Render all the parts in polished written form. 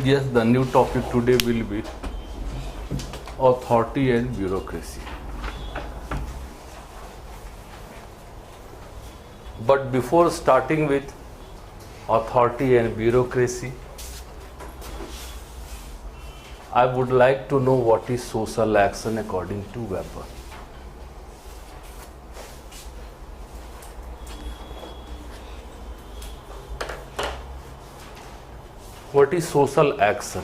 Yes, the new topic today will be authority and bureaucracy. But before starting with authority and bureaucracy, I would like to know what is social action according to Weber. What is social action?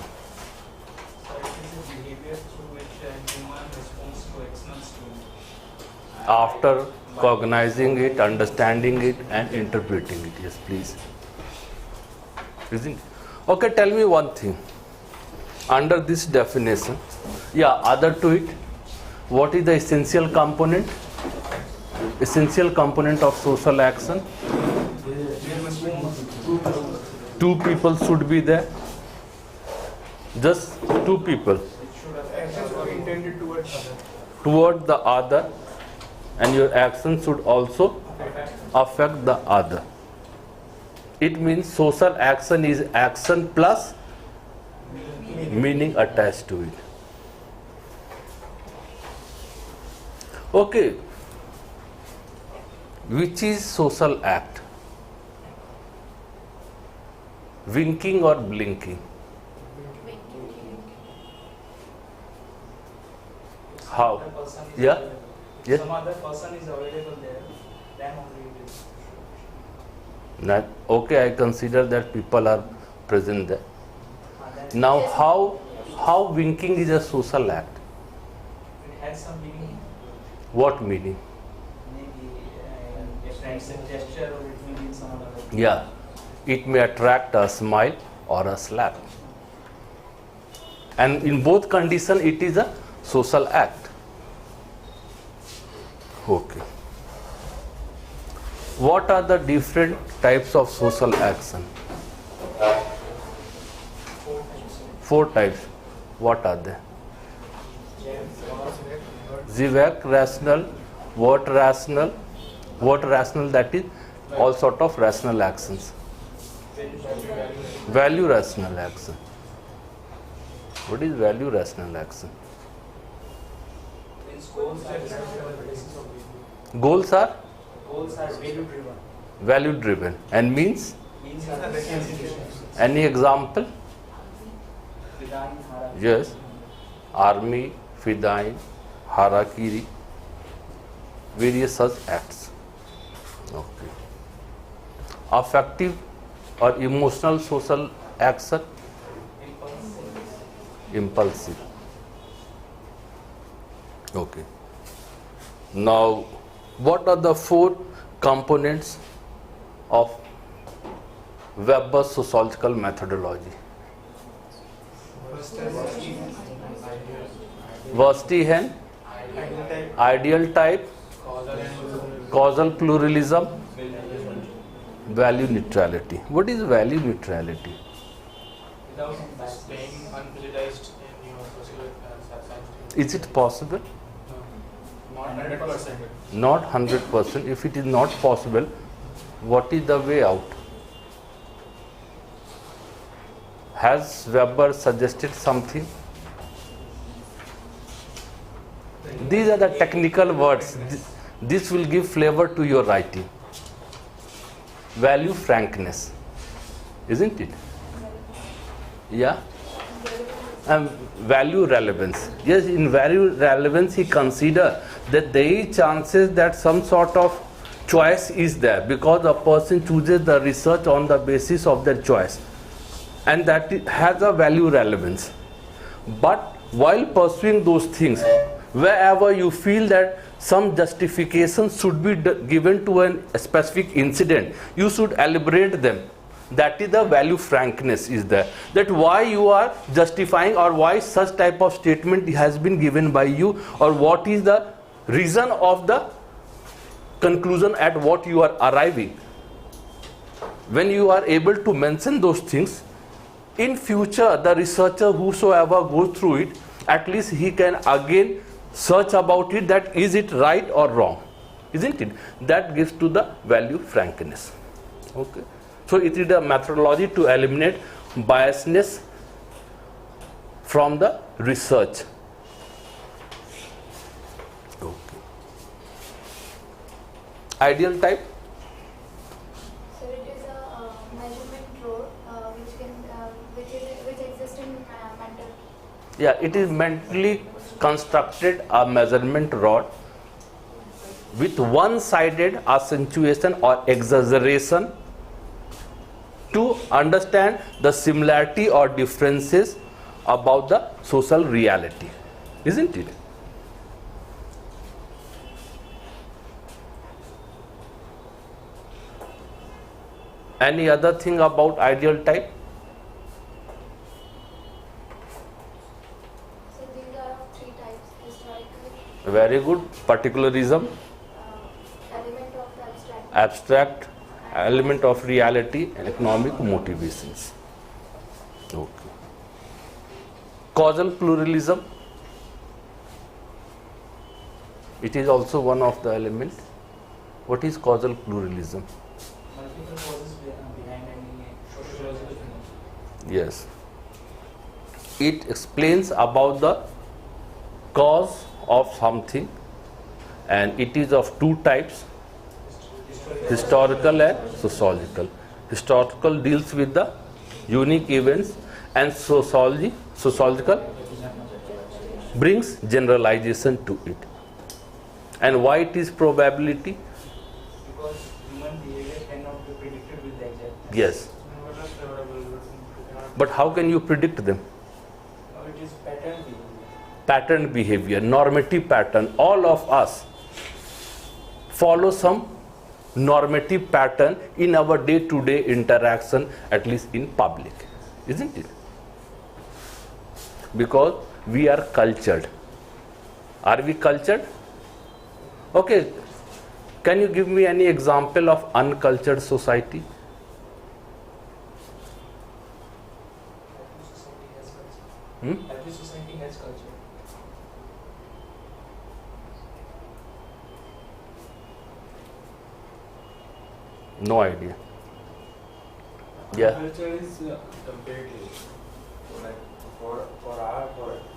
After cognizing it, understanding it, and interpreting it. Yes, please. Isn't it? Okay, tell me one thing. Under this definition, other to it, what is the essential component? Essential component of social action? Two people should be there. Just two people. Toward the other, and your action should also affect the other. It means social action is action plus meaning attached to it. Okay. Which is social act? Winking or blinking? How? Yeah? Yes? Some other person is available there, then only it is. Okay, I consider that people are present there. Now, how winking is a social act? It has some meaning. What meaning? Maybe a gesture, or it may be some other. Yeah, it may attract a smile or a slap. And in both conditions, it is a social act. Okay. What are the different types of social action? 4 types. What are they? Zivak, rational, what rational, that is all sort of rational actions. Value rational action. What is value rational action? Goals are value driven. Value driven. And means? Any example? Yes. Army, Fidain, Harakiri, various such acts. Okay. Affective or emotional social action? Impulsive. Okay. Now, what are the 4 components of Weber's sociological methodology? Verstehen, ideal type, causal pluralism, value neutrality. What is value neutrality? Without being unprejudiced in your social science. Is it possible? Not 100%. Not 100%. If it is not possible, what is the way out? Has Weber suggested something? These are the technical words. This will give flavor to your writing. Value frankness. Isn't it? Yeah? And value relevance. Yes, in value relevance, he considers that there is chances that some sort of choice is there because a person chooses the research on the basis of their choice, and that it has a value relevance. But while pursuing those things, wherever you feel that some justification should be given to a specific incident, you should elaborate them. That is the value frankness is there. That why you are justifying or why such type of statement has been given by you, or what is the reason of the conclusion at what you are arriving. When you are able to mention those things, in future the researcher whosoever goes through it, at least he can again search about it, that is it right or wrong, isn't it? That gives to the value frankness. Okay. So it is a methodology to eliminate biasness from the research. Okay. Ideal type? So it is a measurement rod which exists in mental. Yeah, it is mentally constructed a measurement rod with one-sided accentuation or exaggeration to understand the similarity or differences about the social reality, isn't it? Any other thing about ideal type? So these are of three types: historical, Very good. Particularism, element of the abstract, abstract, element of reality, and economic motivations. Okay. Causal pluralism. It is also one of the elements. What is causal pluralism? Multiple causes behind any sociological phenomenon. Yes. It explains about the cause of something, and it is of two types: historical and sociological. Historical deals with the unique events, and sociological brings generalization to it. And why it is probability? Because human behavior cannot be predicted with the exact. Yes. But how can you predict them? It is pattern behavior. Pattern behavior, normative pattern. All of us follow some normative pattern in our day-to-day interaction, at least in public, isn't it? Because we are cultured. Are we cultured? Okay. Can you give me any example of uncultured society? Every society has culture. No idea. Yeah. Culture is comparative. So like for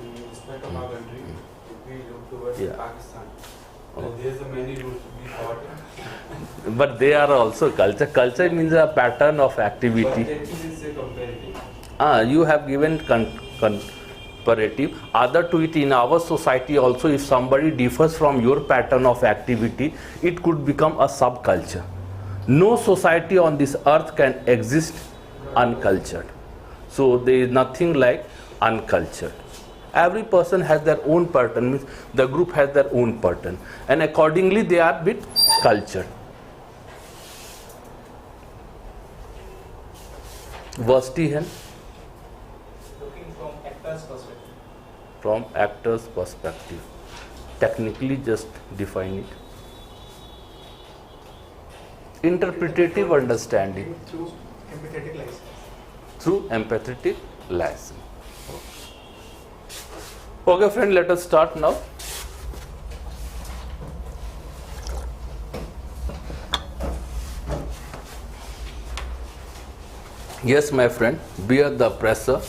in respect of our country, if we look towards Yeah. Pakistan, there's a many rules to be taught. But they are also culture. Culture means a pattern of But activity. that is a comparative. You have given comparative. Other to it, in our society also, if somebody differs from your pattern of activity, it could become a subculture. No society on this earth can exist uncultured. So there is nothing like uncultured. Every person has their own pattern, means the group has their own pattern, and accordingly they are bit cultured. Verstehen, Looking from actor's perspective. from actor's perspective. Technically just define it. Interpretative understanding Through empathetic license. through empathetic license. Okay friend, let us start now. Yes, my friend, bear the pressure,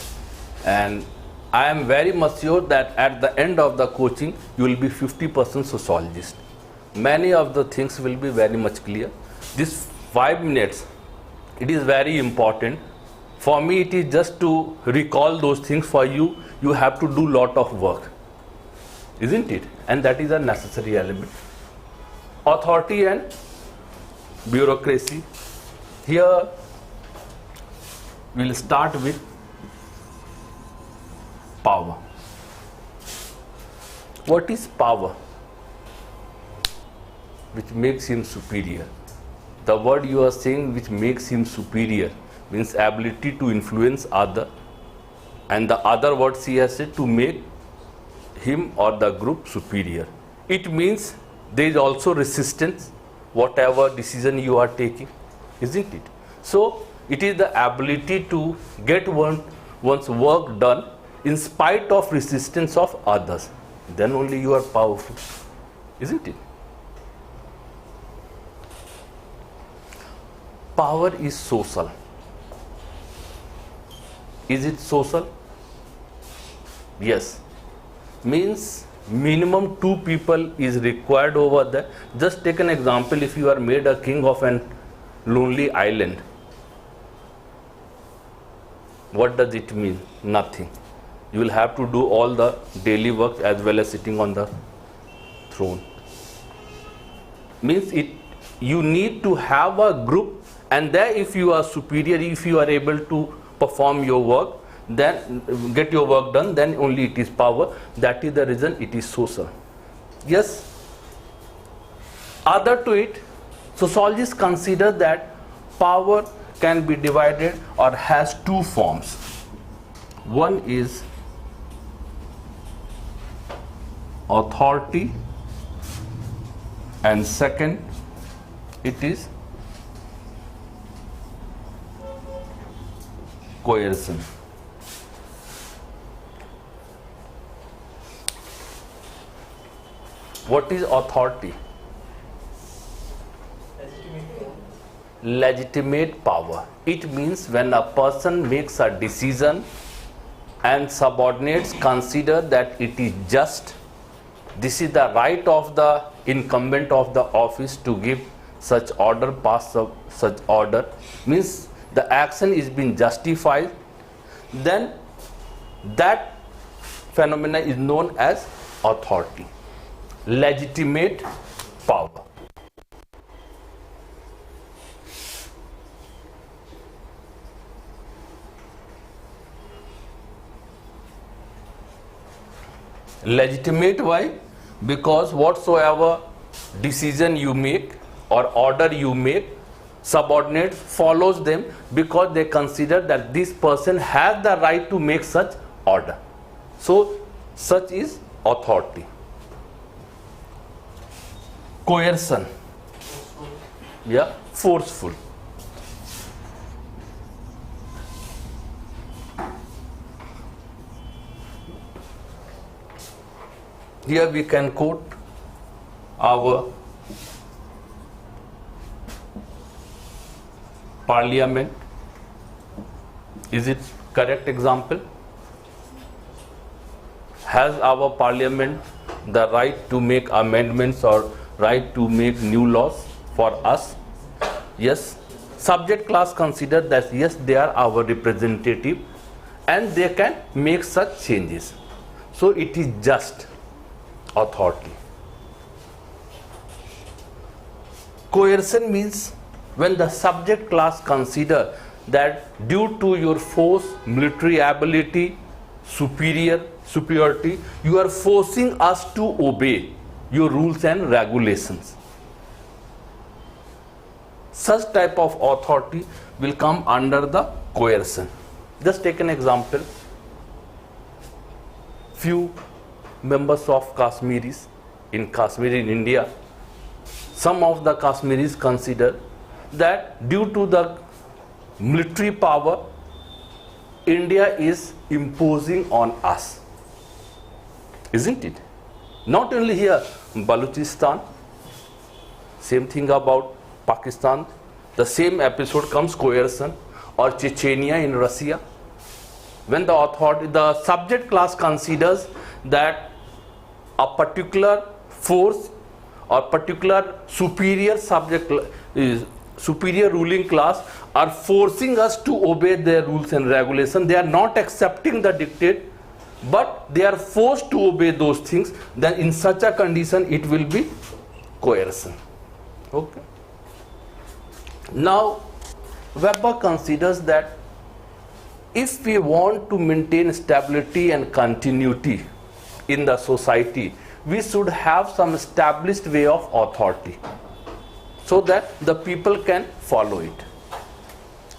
and I am very much sure that at the end of the coaching you will be 50% sociologist. Many of the things will be very much clear. This 5 minutes, it is very important. For me, it is just to recall those things. For you, you have to do lot of work, isn't it? And that is a necessary element. Authority and bureaucracy. Here, we'll start with power. What is power which makes him superior? The word you are saying which makes him superior means ability to influence other, and the other word she has said to make him or the group superior. It means there is also resistance whatever decision you are taking, isn't it? So it is the ability to get one's work done in spite of resistance of others. Then only you are powerful, isn't it? Power is social. Is it social? Yes. Means minimum 2 people is required over there. Just take an example, if you are made a king of an lonely island, what does it mean? Nothing. You will have to do all the daily work as well as sitting on the throne. Means you need to have a group, and there if you are superior, if you are able to perform your work, then get your work done, then only it is power. That is the reason it is social. Yes. Other to it, sociologists consider that power can be divided or has 2 forms. One is authority, and second it is coercion. What is authority? Legitimate power. It means when a person makes a decision and subordinates consider that it is just, this is the right of the incumbent of the office to give such order, pass such order, means the action is being justified, then that phenomena is known as authority. Legitimate power. Legitimate, why? Because whatsoever decision you make or order you make, subordinate follows them because they consider that this person has the right to make such order. So such is authority. Coercion. Yeah, forceful. Here we can quote our parliament. Is it correct example? Has our parliament the right to make amendments or right to make new laws for us? Yes. Subject class consider that yes, they are our representative and they can make such changes. So it is just authority. Coercion means when the subject class consider that due to your force, military ability, superiority, you are forcing us to obey your rules and regulations. Such type of authority will come under the coercion. Just take an example. Few members of Kashmiris in Kashmir in India, some of the Kashmiris consider that due to the military power, India is imposing on us. Isn't it? Not only here, Balochistan, same thing about Pakistan, the same episode comes coercion, or Chechnya in Russia. When the authority, the subject class considers that a particular force or particular superior superior ruling class are forcing us to obey their rules and regulations. They are not accepting the dictate, but they are forced to obey those things. Then in such a condition, it will be coercion. Okay. Now, Weber considers that if we want to maintain stability and continuity in the society, we should have some established way of authority so that the people can follow it.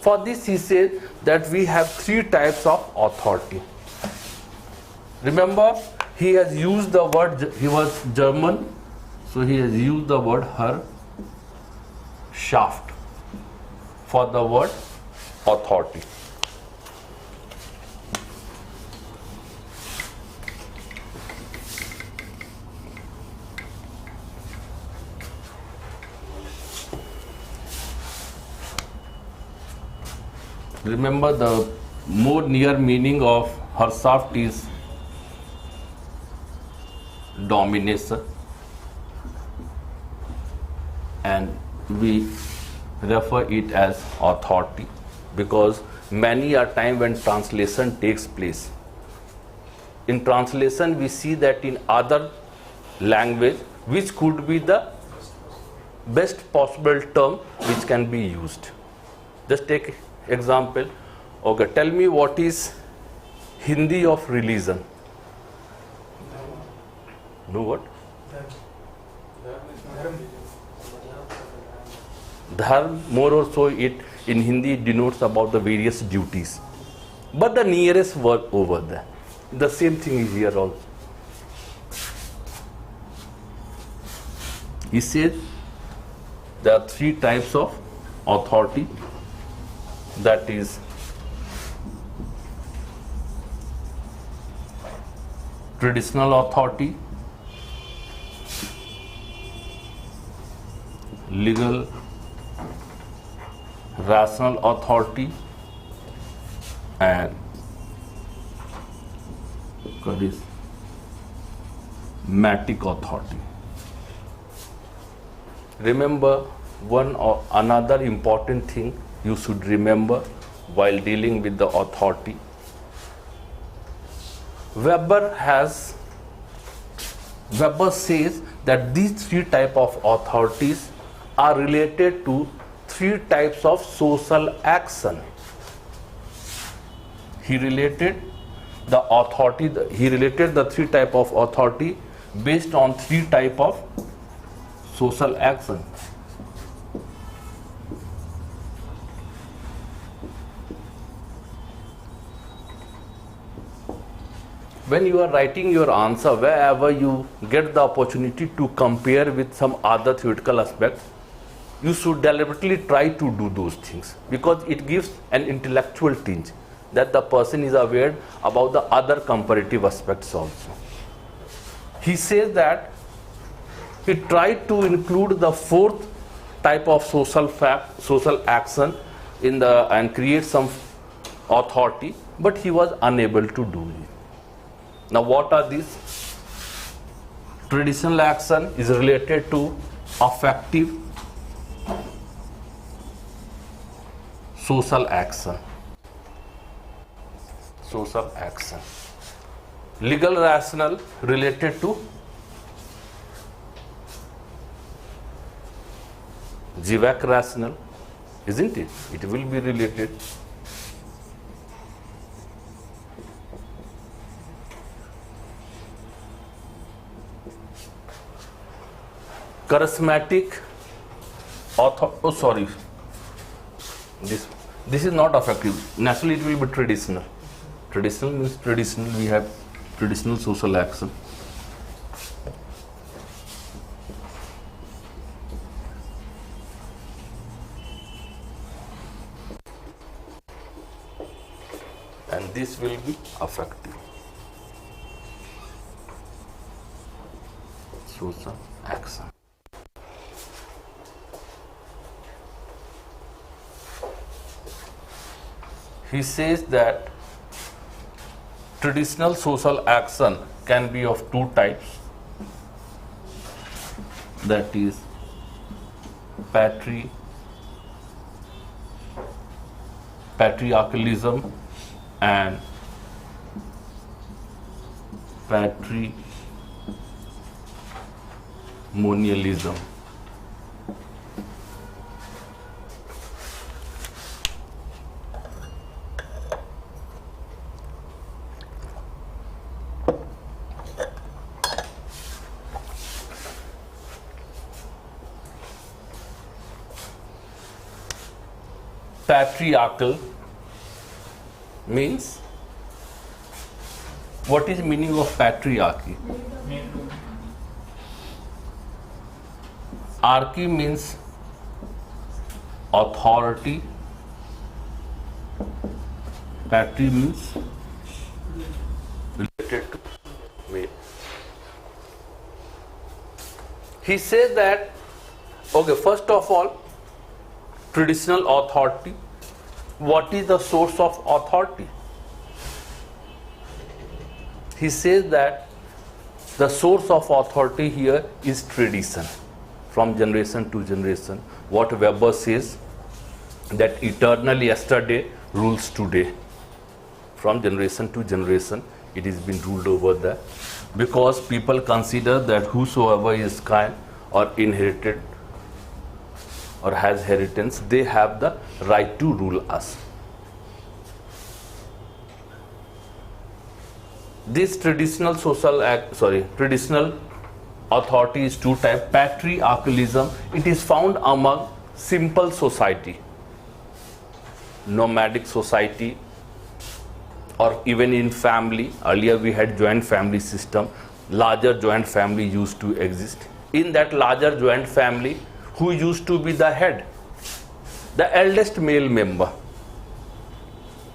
For this, he says that we have 3 types of authority. Remember, he has used the word, he was German, so he has used the word Herrschaft for the word authority. Remember, the more near meaning of Herrschaft is domination, and we refer it as authority, because many a time when translation takes place, in translation we see that in other language which could be the best possible term which can be used. Just take example. Okay, tell me what is Hindi of religion? No, what? Dharma, more or so, it in Hindi denotes about the various duties. But the nearest word over there. The same thing is here also. He says there are three types of authority, that is traditional authority, legal rational authority, and charismatic authority. Remember, one or another important thing you should remember while dealing with the authority. Weber says that these three types of authorities are related to three types of social action. He related the three types of authority based on three types of social action. When you are writing your answer, wherever you get the opportunity to compare with some other theoretical aspect, you should deliberately try to do those things, because it gives an intellectual tinge that the person is aware about the other comparative aspects also. He says that he tried to include the fourth type of social action and create some authority, but he was unable to do it. Now, what are these? Traditional action is related to affective social action. Legal rational related to Zivak rational, isn't it? It will be related. Charismatic this is not affective. Naturally it will be traditional. Traditional means traditional, we have traditional social action. And this will be affective social action. He says that traditional social action can be of two types, that is patriarchalism and patrimonialism. Patriarchal means, what is the meaning of patriarchy? Archy means authority, patri means related to male. He says that, okay, first of all, traditional authority. What is the source of authority? He says that The source of authority here is tradition, from generation to generation. What Weber says, that eternal yesterday rules today. From generation to generation, it is been ruled over there. Because people consider that whosoever is kind or inherited or has inheritance, they have the right to rule us. This traditional traditional authority is two types. Patriarchalism, it is found among simple society, nomadic society, or even in family. Earlier we had joint family system. Larger joint family used to exist. In that larger joint family, who used to be the head? The eldest male member.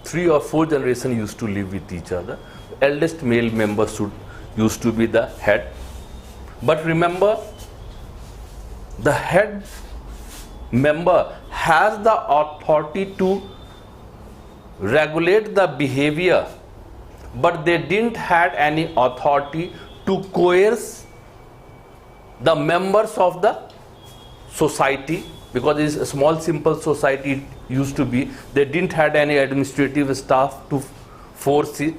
3 or 4 generations used to live with each other. Eldest male member used to be the head. But remember, the head member has the authority to regulate the behavior, but they didn't have any authority to coerce the members of the society, because it's a small simple society it used to be. They didn't have any administrative staff to force it.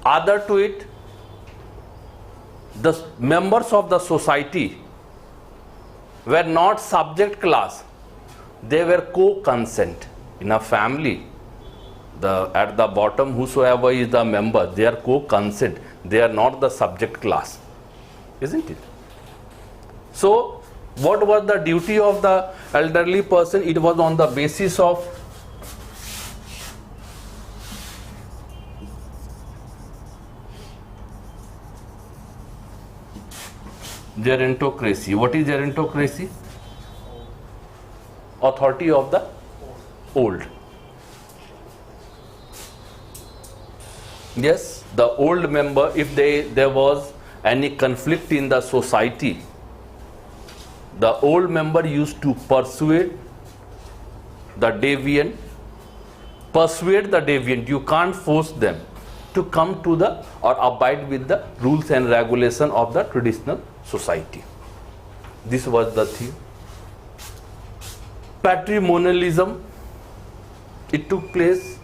Other to it, the members of the society were not subject class, they were co-consent. In a family, at the bottom, whosoever is the member, they are co-consent, they are not the subject class, isn't it? So what was the duty of the elderly person? It was on the basis of gerontocracy. What is gerontocracy? Authority of the old. Yes, the old member, if there was any conflict in the society, the old member used to persuade the deviant. You can't force them to come to the or abide with the rules and regulation of the traditional society. This was the thing. Patrimonialism, it took place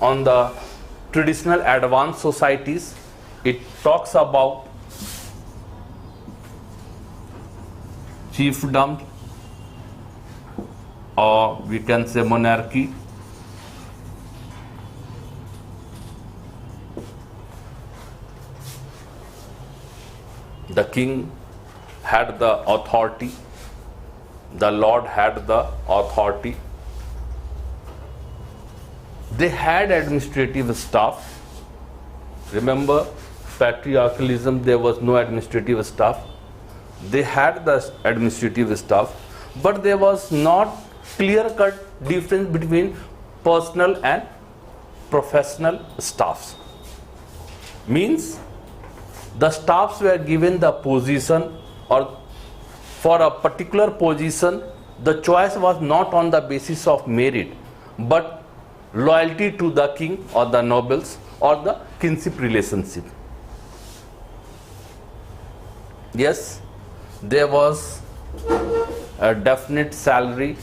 on the traditional advanced societies. It talks about chiefdom, or we can say monarchy. The king had the authority, the lord had the authority. They had administrative staff. Remember, patriarchalism, there was no administrative staff. They had the administrative staff, but there was not clear-cut difference between personal and professional staffs. Means the staffs were given the position, or for a particular position, the choice was not on the basis of merit, but loyalty to the king or the nobles or the kinship relationship. Yes, there was a definite salary,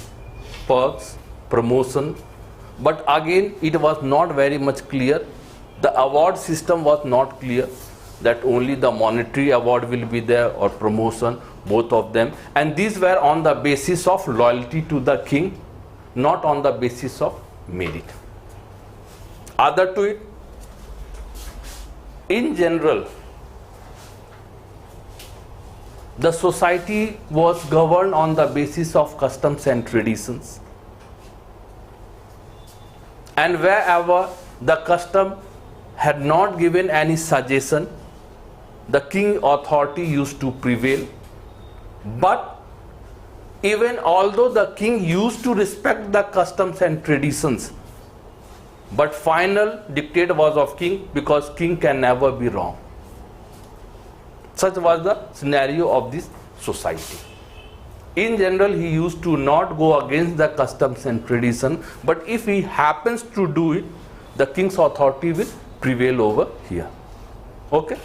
perks, promotion, but again it was not very much clear. The award system was not clear, that only the monetary award will be there or promotion, both of them, and these were on the basis of loyalty to the king, not on the basis of merit. Other to it, in general, the society was governed on the basis of customs and traditions, and wherever the custom had not given any suggestion, the king authority used to prevail. But even although the king used to respect the customs and traditions, but final dictate was of king, because king can never be wrong. Such was the scenario of this society. In general, he used to not go against the customs and tradition, but if he happens to do it, the king's authority will prevail over here. Okay?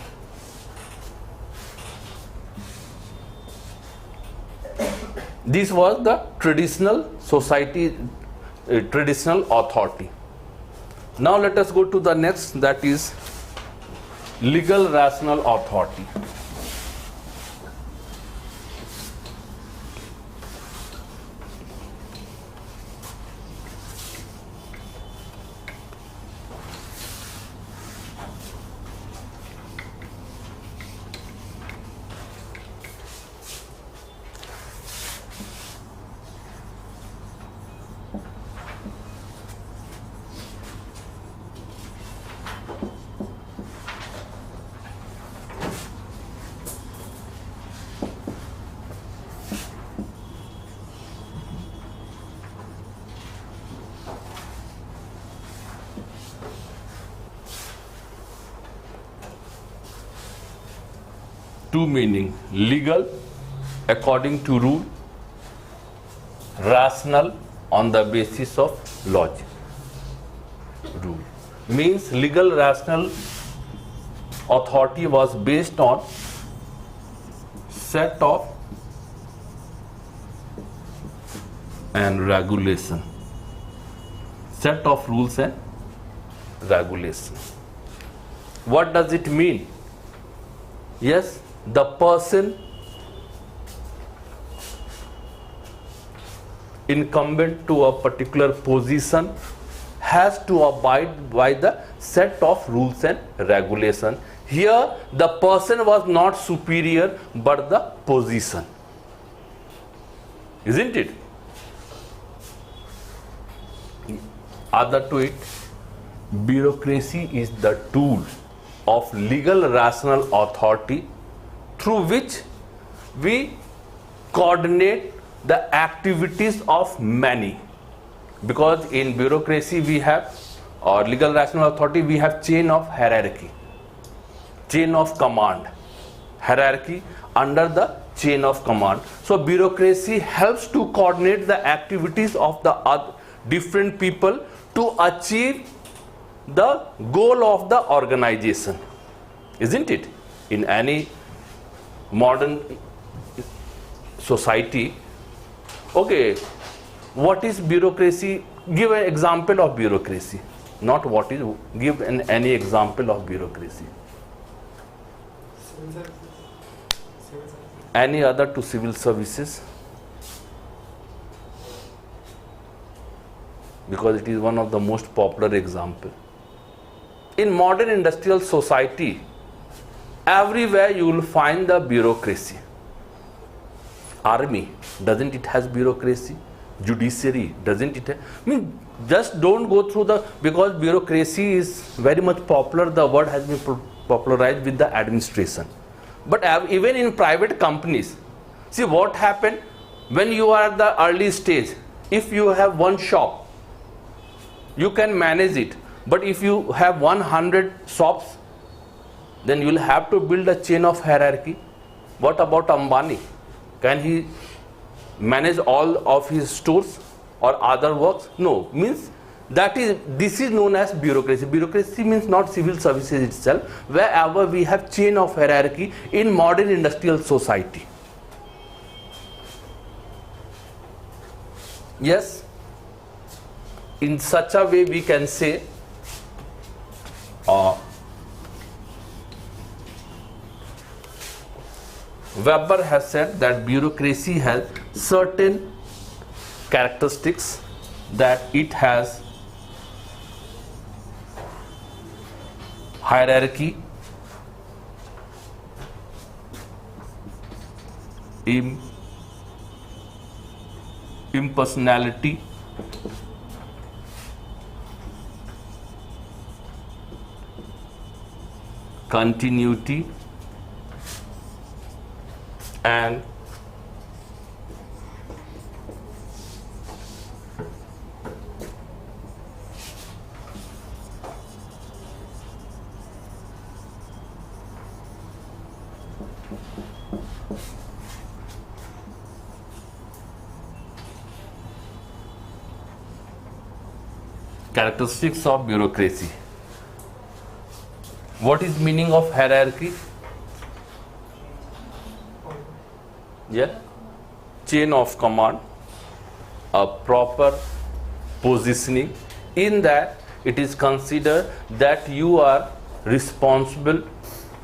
This was the traditional society, traditional authority. Now let us go to the next, that is legal rational authority. Two meaning: legal according to rule, rational on the basis of logic. Rule means legal rational authority was based on set of and regulation, set of rules and regulation. What does it mean? Yes, the person incumbent to a particular position has to abide by the set of rules and regulation. Here the person was not superior but the position, isn't it? Other to it, bureaucracy is the tool of legal rational authority through which we coordinate the activities of many. Because in bureaucracy we have, or legal rational authority, we have chain of hierarchy, chain of command, hierarchy under the chain of command. So bureaucracy helps to coordinate the activities of the different people to achieve the goal of the organization, isn't it? In any modern society. Okay, what is bureaucracy? Give an example of bureaucracy. Not what is, give any example of bureaucracy. Civil services. Civil services. Any other to civil services? Because it is one of the most popular example. In modern industrial society, everywhere you will find the bureaucracy. Army, doesn't it has bureaucracy? Judiciary, doesn't it? I mean, just don't go through the, because bureaucracy is very much popular, the word has been popularized with the administration. But even in private companies, see what happened when you are at the early stage. If you have one shop, you can manage it. But if you have 100 shops, then you will have to build a chain of hierarchy. What about Ambani? Can he manage all of his stores or other works? No. Means this is known as bureaucracy. Bureaucracy means not civil services itself, wherever we have chain of hierarchy in modern industrial society. Yes, in such a way we can say Weber has said that bureaucracy has certain characteristics, that it has hierarchy, impersonality, continuity, and characteristics of bureaucracy. What is meaning of hierarchy? Yeah, chain of command, a proper positioning, in that it is considered that you are responsible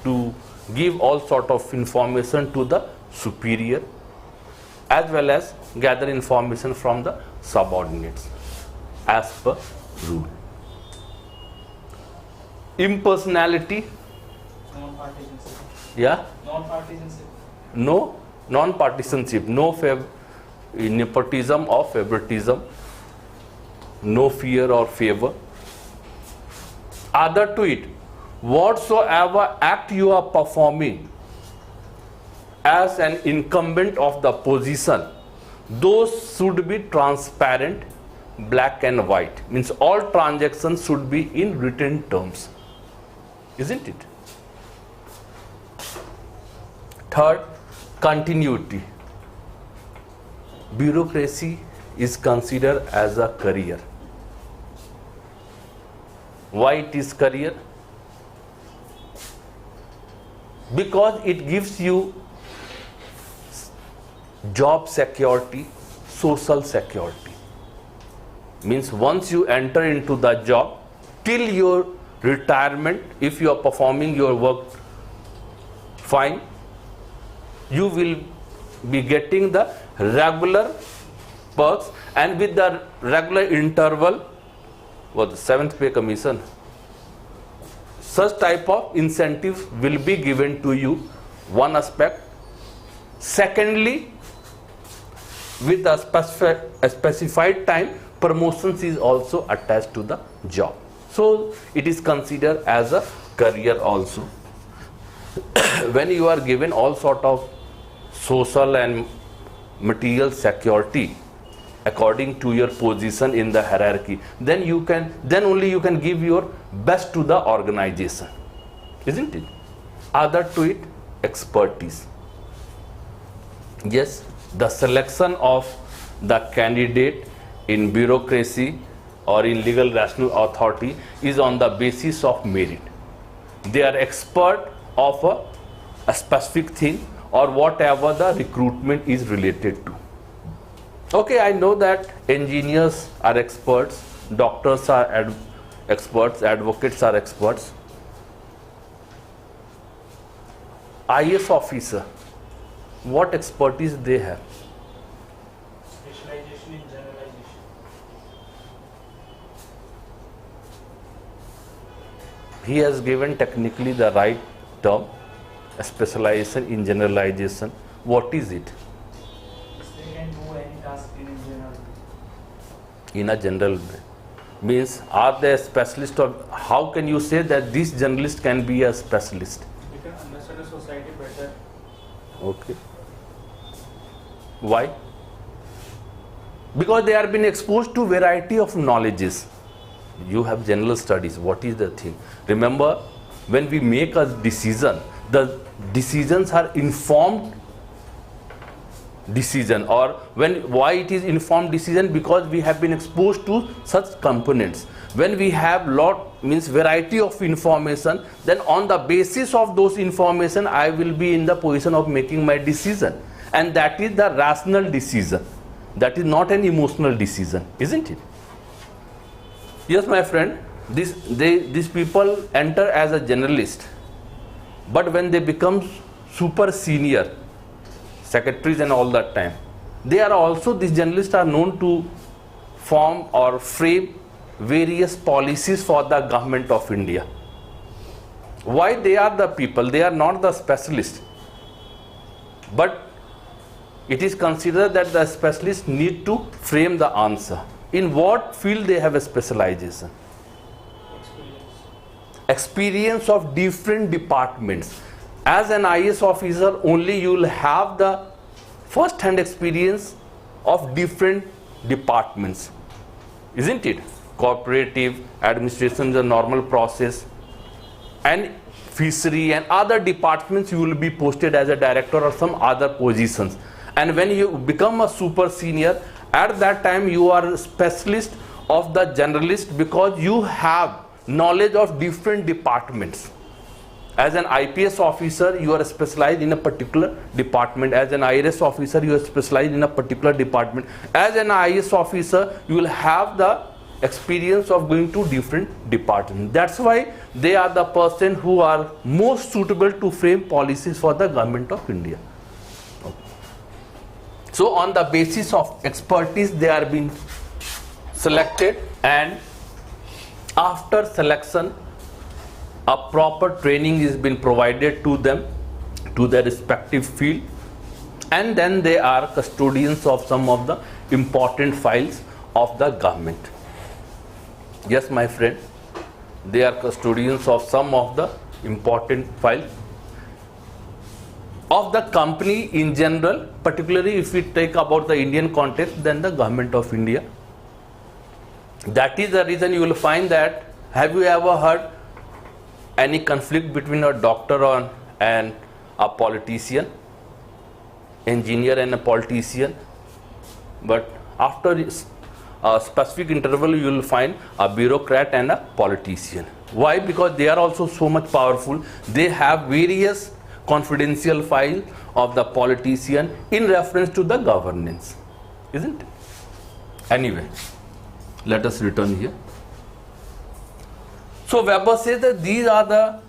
to give all sort of information to the superior as well as gather information from the subordinates as per rule. Impersonality, Non-partisanship. yeah, Non-partisanship. no non-partisanship, no nepotism or favoritism, no fear or favor. Other to it, whatsoever act you are performing as an incumbent of the position, those should be transparent, black and white. Means all transactions should be in written terms, isn't it? Third, continuity. Bureaucracy is considered as a career. Why it is career? Because it gives you job security, social security. Means once you enter into the job, till your retirement, if you are performing your work fine, you will be getting the regular perks, and with the regular interval, the 7th pay commission, such type of incentives will be given to you. One aspect. Secondly, with a specified time, promotions is also attached to the job. So it is considered as a career also. When you are given all sort of social and material security according to your position in the hierarchy, then only you can give your best to the organization, isn't it? Other to it, expertise. Yes, the selection of the candidate in bureaucracy or in legal rational authority is on the basis of merit. They are expert of a specific thing or whatever the recruitment is related to. Okay, I know that engineers are experts, doctors are experts, advocates are experts. IS officer, what expertise they have? Specialization in generalization. He has given technically the right term, a specialization in generalization. What is it? They can do any task in a general way. In a general way. Means, are they a specialist, or how can you say that this journalist can be a specialist? You can understand the society better. Okay. Why? Because they are being exposed to variety of knowledges. You have general studies. What is the thing? Remember, when we make a decision, the decisions are informed decision, or why it is informed decision? Because we have been exposed to such components. When we have variety of information, then on the basis of those information, I will be in the position of making my decision, and that is the rational decision. That is not an emotional decision, isn't it? Yes, my friend. These people enter as a generalist, but when they become super senior, secretaries and all that time, they are also, these journalists are known to form or frame various policies for the government of India. Why? They are the people, they are not the specialists. But it is considered that the specialists need to frame the answer. In what field they have a specialization? Experience of different departments. As an IS officer, only you will have the first-hand experience of different departments, isn't it? Cooperative, administration, the normal process, and fishery and other departments you will be posted as a director or some other positions. And when you become a super senior, at that time you are a specialist of the generalist, because you have knowledge of different departments. As an IPS officer, you are specialized in a particular department. As an IRS officer, you are specialized in a particular department. As an IAS officer, you will have the experience of going to different departments. That's why they are the person who are most suitable to frame policies for the government of India. Okay. So on the basis of expertise, they are being selected, and after selection, a proper training is been provided to them, to their respective field, and then they are custodians of some of the important files of the government. Yes, my friend, they are custodians of some of the important files of the company in general, particularly if we take about the Indian context, then the government of India. That is the reason you will find that, have you ever heard any conflict between a doctor and a politician, engineer and a politician? But after a specific interval, you will find a bureaucrat and a politician. Why? Because they are also so much powerful. They have various confidential files of the politician in reference to the governance, isn't it? Anyway, let us return here. So Weber says that these are the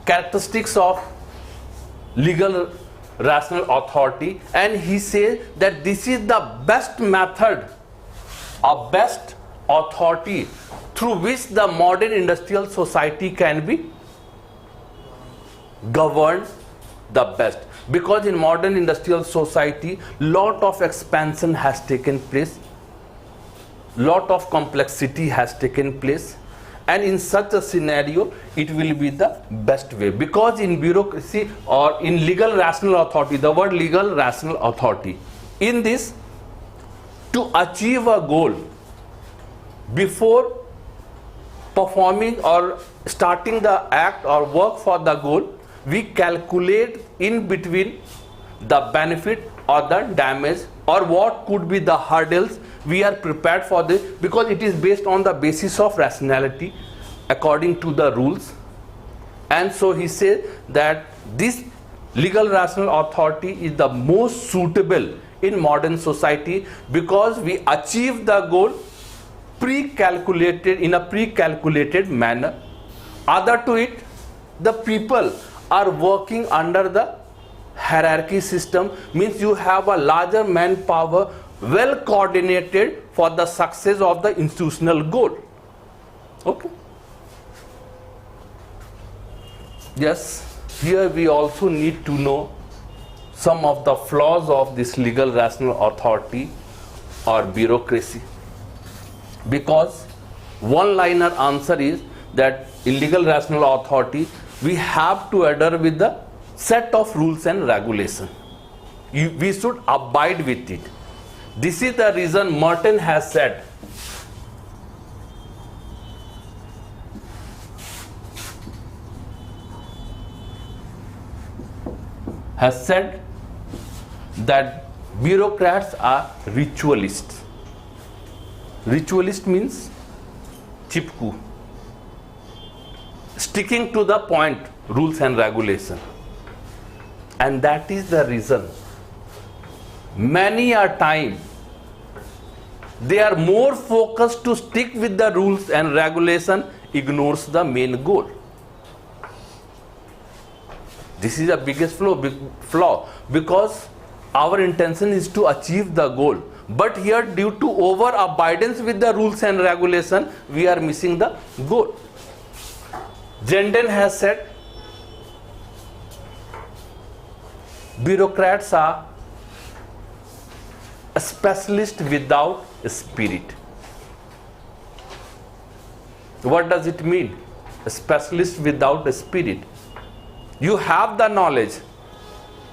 characteristics of legal rational authority, and he says that this is the best method, a best authority through which the modern industrial society can be governed the best. Because in modern industrial society, lot of expansion has taken place, lot of complexity has taken place, and in such a scenario, it will be the best way. Because in bureaucracy or in legal rational authority, the word legal rational authority, in this, to achieve a goal, before performing or starting the act or work for the goal, we calculate in between the benefit or the damage, or what could be the hurdles. We are prepared for this because it is based on the basis of rationality according to the rules. And so he says that this legal rational authority is the most suitable in modern society because we achieve the goal pre-calculated, in a pre-calculated manner. Other to it, the people are working under the hierarchy system, means you have a larger manpower, well coordinated for the success of the institutional goal. Okay. Yes, here we also need to know some of the flaws of this legal rational authority or bureaucracy. Because one-liner answer is that in legal rational authority, we have to adhere with the set of rules and regulations. We should abide with it. This is the reason Merton has said that bureaucrats are ritualists. Ritualist means chipku, sticking to the point, rules and regulation. And that is the reason many a time they are more focused to stick with the rules and regulation, ignores the main goal. This is the biggest flaw because our intention is to achieve the goal. But here, due to over-abidance with the rules and regulation, we are missing the goal. Jenden has said, bureaucrats are a specialist without a spirit. What does it mean? A specialist without a spirit. You have the knowledge,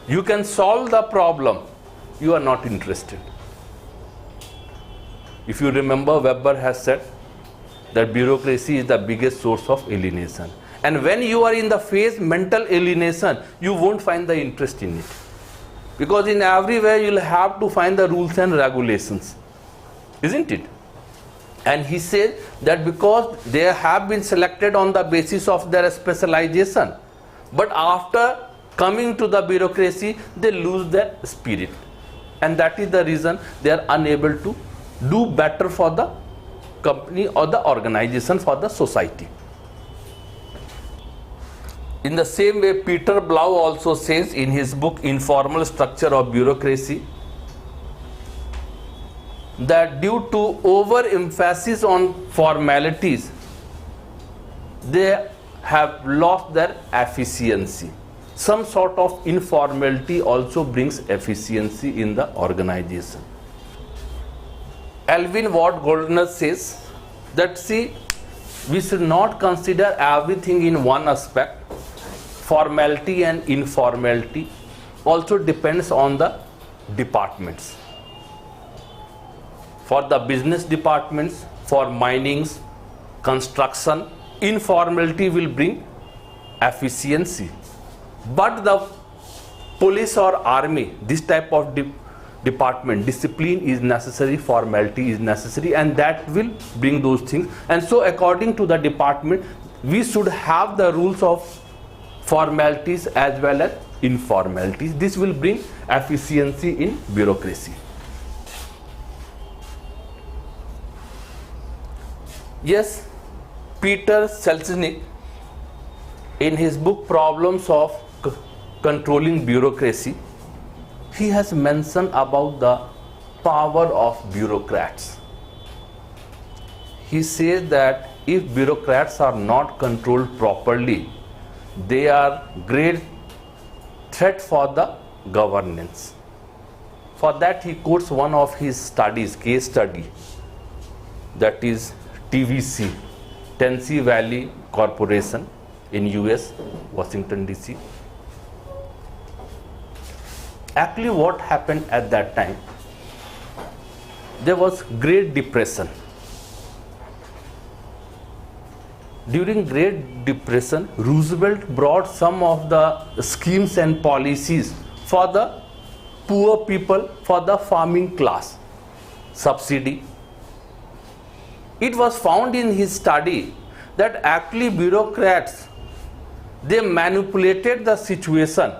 you can solve the problem, you are not interested. If you remember, Weber has said that bureaucracy is the biggest source of alienation. And when you are in the phase mental alienation, you won't find the interest in it. Because in everywhere you will have to find the rules and regulations. Isn't it? And he says that because they have been selected on the basis of their specialization, but after coming to the bureaucracy, they lose their spirit. And that is the reason they are unable to do better for the company or the organization, for the society. In the same way, Peter Blau also says in his book Informal Structure of Bureaucracy that due to overemphasis on formalities, they have lost their efficiency. Some sort of informality also brings efficiency in the organization. Alvin Ward Goldner says that, see, we should not consider everything in one aspect. Formality and informality also depends on the departments. For the business departments, for minings, construction, informality will bring efficiency. But the police or army, this type of department, discipline is necessary, formality is necessary, and that will bring those things. And so according to the department, we should have the rules of formalities as well as informalities. This will bring efficiency in bureaucracy. Yes, Peter Selznick, in his book Problems of Controlling Bureaucracy, he has mentioned about the power of bureaucrats. He says that if bureaucrats are not controlled properly, they are great threat for the governance. For that he quotes one of his studies, case study, that is TVC, Tennessee Valley Corporation in US, Washington DC. Actually what happened at that time, there was Great Depression. During Great Depression, Roosevelt brought some of the schemes and policies for the poor people, for the farming class. Subsidy. It was found in his study that actually bureaucrats, they manipulated the situation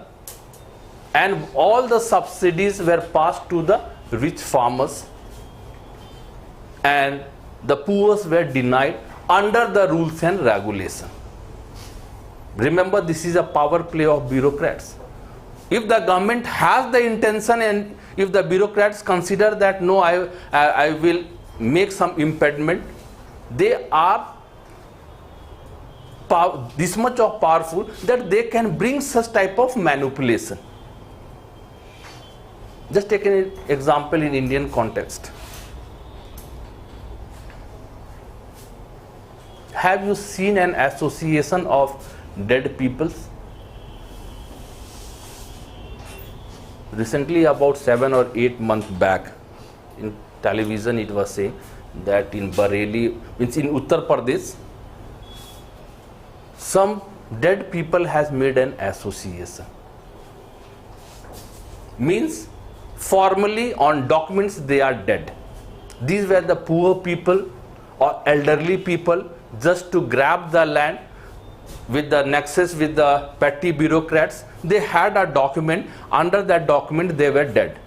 and all the subsidies were passed to the rich farmers and the poor were denied under the rules and regulation. Remember, this is a power play of bureaucrats. If the government has the intention and if the bureaucrats consider that no, I will make some impediment, they are this much of powerful that they can bring such type of manipulation. Just take an example in Indian context. Have you seen an association of dead peoples? Recently, about 7 or 8 months back, in television it was saying that in Bareilly, means in Uttar Pradesh, some dead people has made an association. Means formally on documents they are dead. These were the poor people or elderly people just to grab the land with the nexus with the petty bureaucrats. They had a document, under that document they were dead.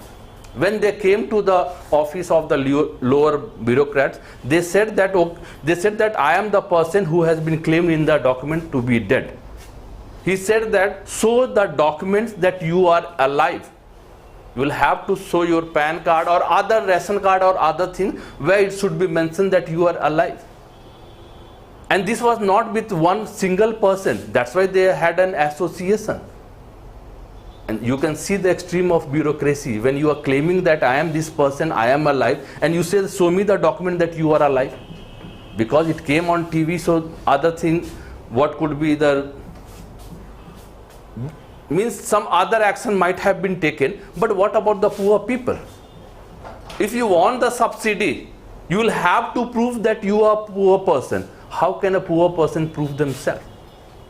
When they came to the office of the lower bureaucrats, they said that I am the person who has been claimed in the document to be dead. He said that show the documents that you are alive. You will have to show your PAN card or other ration card or other thing where it should be mentioned that you are alive. And this was not with one single person. That's why they had an association. And you can see the extreme of bureaucracy when you are claiming that I am this person, I am alive, and you say, show me the document that you are alive. Because it came on TV, so other thing, what could be the, means some other action might have been taken, but what about the poor people? If you want the subsidy, you will have to prove that you are a poor person. How can a poor person prove themselves?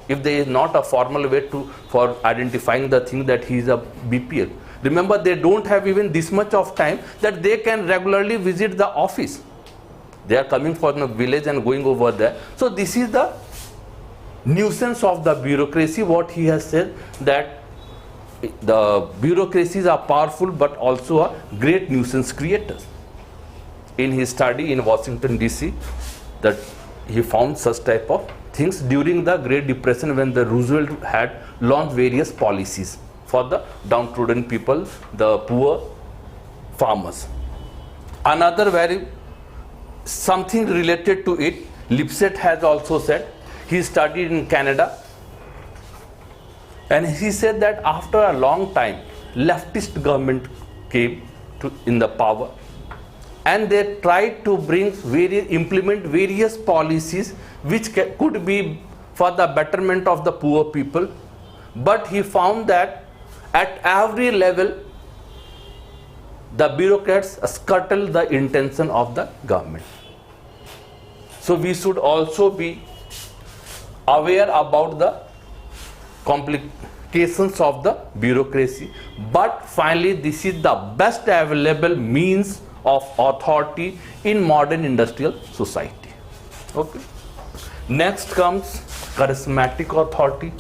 If there is not a formal way for identifying the thing that he is a BPL. Remember, they don't have even this much of time that they can regularly visit the office. They are coming from the village and going over there. So this is the nuisance of the bureaucracy. What he has said, that the bureaucracies are powerful but also a great nuisance creators. In his study in Washington DC, that he found such type of things during the Great Depression, when the Roosevelt had launched various policies for the downtrodden people, the poor farmers. Another very something related to it, Lipset has also said, he studied in Canada, and he said that after a long time, leftist government came in the power, and they tried to implement various policies which could be for the betterment of the poor people. But he found that at every level, the bureaucrats scuttle the intention of the government. So we should also be aware about the complications of the bureaucracy. But finally, this is the best available means of authority in modern industrial society. Okay. Next comes charismatic authority.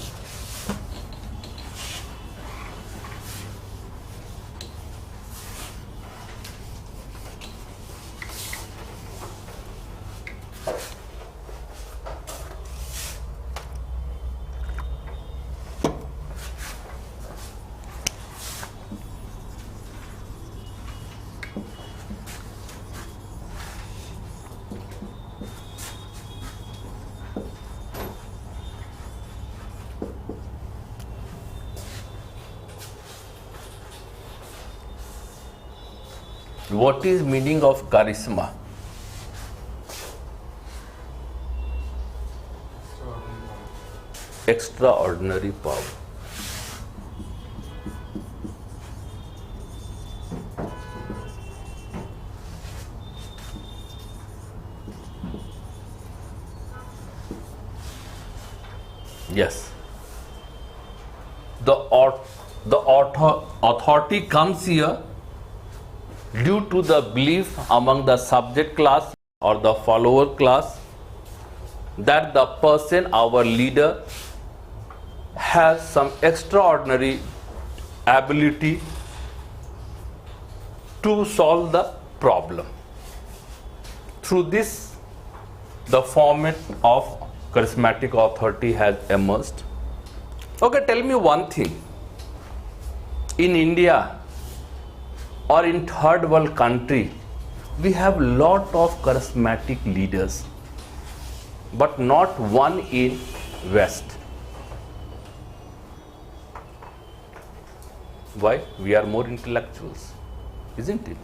What is meaning of charisma? Extraordinary power. Yes. The authority comes here due to the belief among the subject class or the follower class that the person, our leader, has some extraordinary ability to solve the problem. Through this, the format of charismatic authority has emerged. Okay, tell me one thing. In India or in third world country, we have lot of charismatic leaders, but not one in West. Why? We are more intellectuals, isn't it?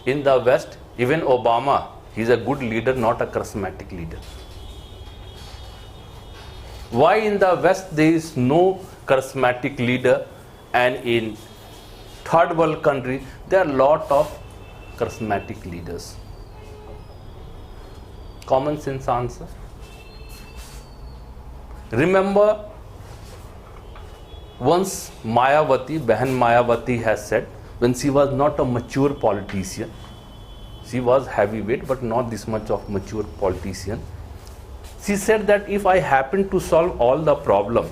In the West, even Obama, he is a good leader, not a charismatic leader. Why in the West there is no charismatic leader, and in third world country there are lot of charismatic leaders? Common sense answer. Remember, once Behan Mayawati has said, when she was not a mature politician, she was heavyweight but not this much of mature politician, she said that if I happen to solve all the problem,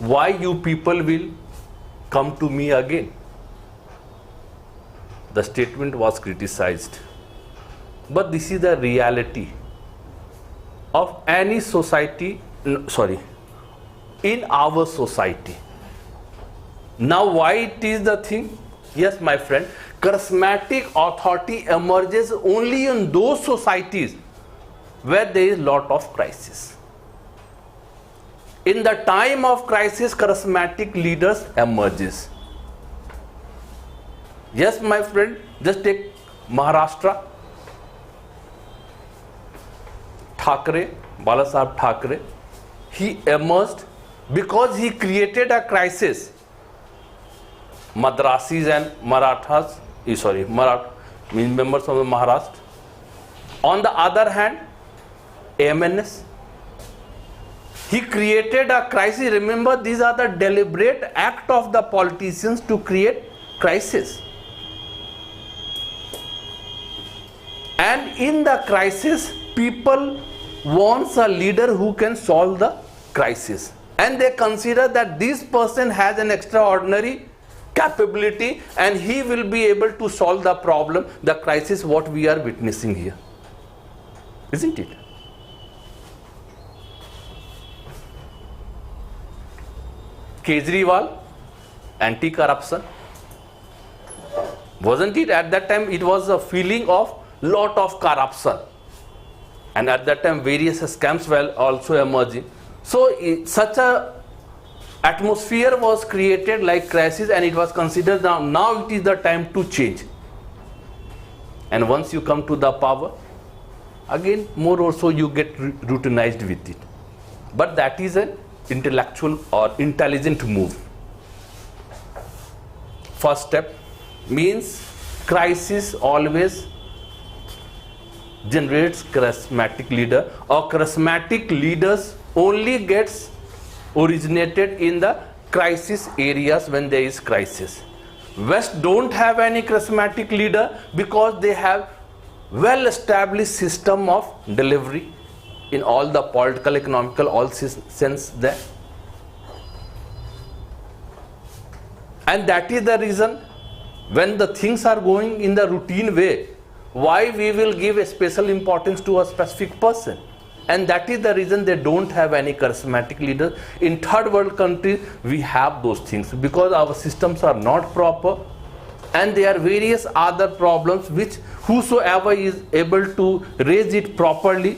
why you people will come to me again? The statement was criticized. But this is the reality of any society, in our society. Now why it is the thing? Yes, my friend, charismatic authority emerges only in those societies where there is lot of crisis. In the time of crisis, charismatic leaders emerges. Yes, my friend, just take Maharashtra. Balasaheb Thackeray, he emerged because he created a crisis. Madrasis and Marathas, members of the Maharashtra. On the other hand, MNS, he created a crisis. Remember, these are the deliberate act of the politicians to create crisis. And in the crisis, people wants a leader who can solve the crisis. And they consider that this person has an extraordinary capability and he will be able to solve the problem, the crisis what we are witnessing here. Isn't it? Kejriwal, anti-corruption. Wasn't it? At that time it was a feeling of lot of corruption. And at that time various scams were also emerging. So such a atmosphere was created like crisis, and it was considered now it is the time to change. And once you come to the power, again more or so you get routinized with it. But that is an intellectual or intelligent move. First step means crisis always generates charismatic leader, or charismatic leaders only gets originated in the crisis areas when there is crisis. West don't have any charismatic leader because they have well established system of delivery in all the political, economical, all sense there. And that is the reason when the things are going in the routine way, why we will give a special importance to a specific person. And that is the reason they don't have any charismatic leader. In third world countries, we have those things because our systems are not proper, and there are various other problems which whosoever is able to raise it properly,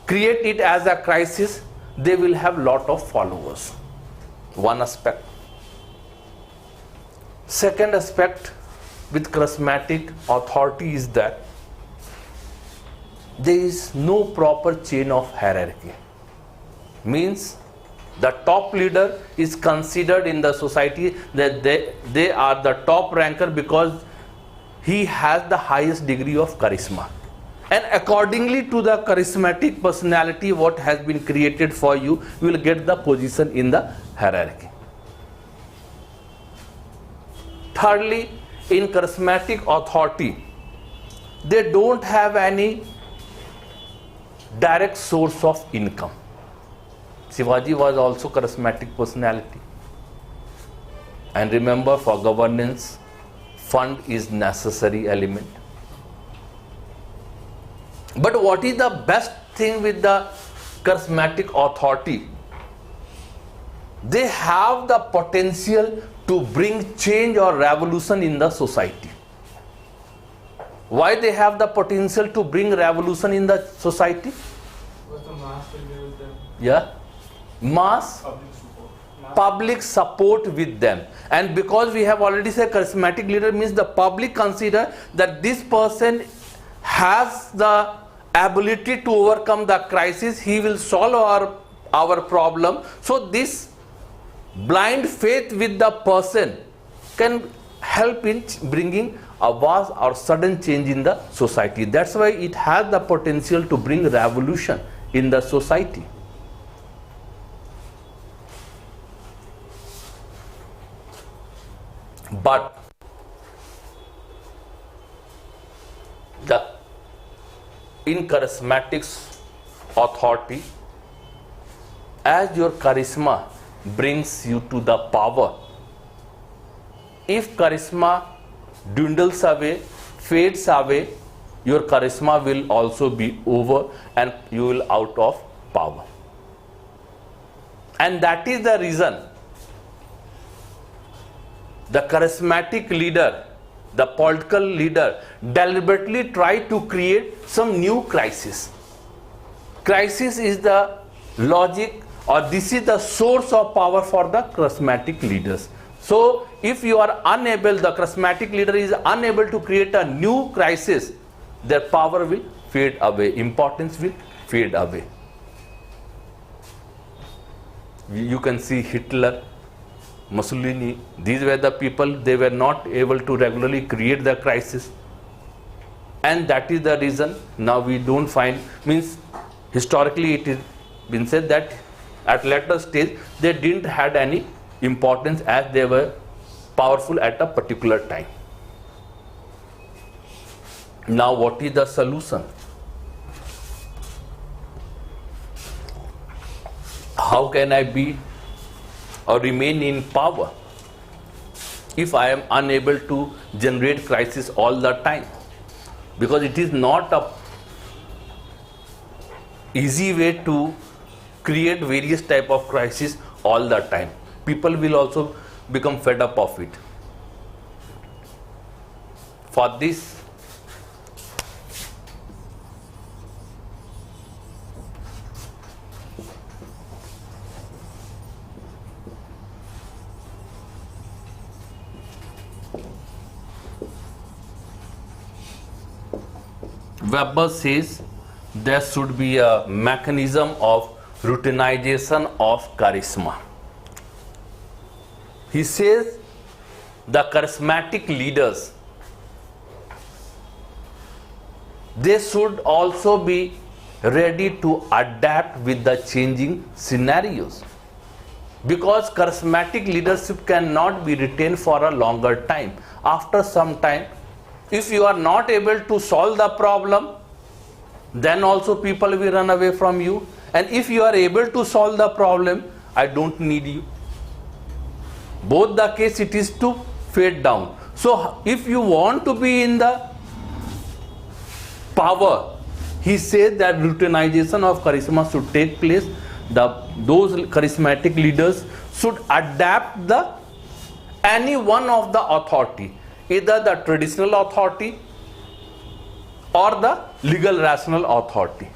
create it as a crisis, they will have lot of followers. One aspect. Second aspect with charismatic authority is that there is no proper chain of hierarchy. Means the top leader is considered in the society that they are the top ranker because he has the highest degree of charisma. And accordingly to the charismatic personality what has been created for you, you will get the position in the hierarchy. Thirdly, in charismatic authority, they don't have any direct source of income. Shivaji was also charismatic personality. And remember, for governance, fund is necessary element. But what is the best thing with the charismatic authority? They have the potential to bring change or revolution in the society. Why they have the potential to bring revolution in the society? What's the mass will be with them? Yeah, mass Public support. public support with them. And because we have already said charismatic leader means the public consider that this person has the ability to overcome the crisis, he will solve our problem. So this blind faith with the person can help in bringing a vast or sudden change in the society. That's why it has the potential to bring revolution in the society. But in charismatics authority, as your charisma brings you to the power, if charisma dwindles away, fades away, your charisma will also be over and you will out of power. And that is the reason the charismatic leader, the political leader, deliberately try to create some new crisis. Crisis is the logic, or this is the source of power for the charismatic leaders. So if you are unable, the charismatic leader is unable to create a new crisis, their power will fade away, importance will fade away. You can see Hitler, Mussolini, these were the people, they were not able to regularly create the crisis. And that is the reason now we don't find, means historically it has been said that at later stage they didn't had any importance as they were powerful at a particular time. Now, what is the solution? How can I be or remain in power if I am unable to generate crisis all the time? Because it is not a easy way to create various type of crisis all the time. People will also become fed up of it. For this, Weber says there should be a mechanism of routinization of charisma. He says the charismatic leaders, they should also be ready to adapt with the changing scenarios, because charismatic leadership cannot be retained for a longer time. After some time, if you are not able to solve the problem, then also people will run away from you. And if you are able to solve the problem, I don't need you. Both the case, it is to fade down. So if you want to be in the power, he says that routinization of charisma should take place. Those charismatic leaders should adapt any one of the authority, either the traditional authority or the legal rational authority.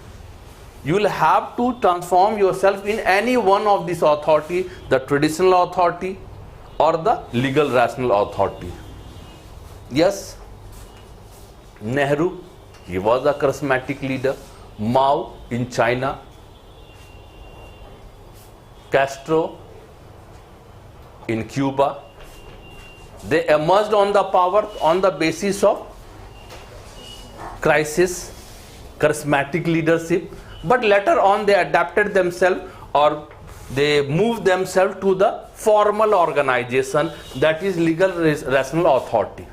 You will have to transform yourself in any one of these authority, the traditional authority or the legal rational authority. Yes, Nehru, he was a charismatic leader. Mao in China, Castro in Cuba, they emerged on the power on the basis of crisis, charismatic leadership, but later on they adapted themselves or they moved themselves to the formal organization, that is legal rational authority.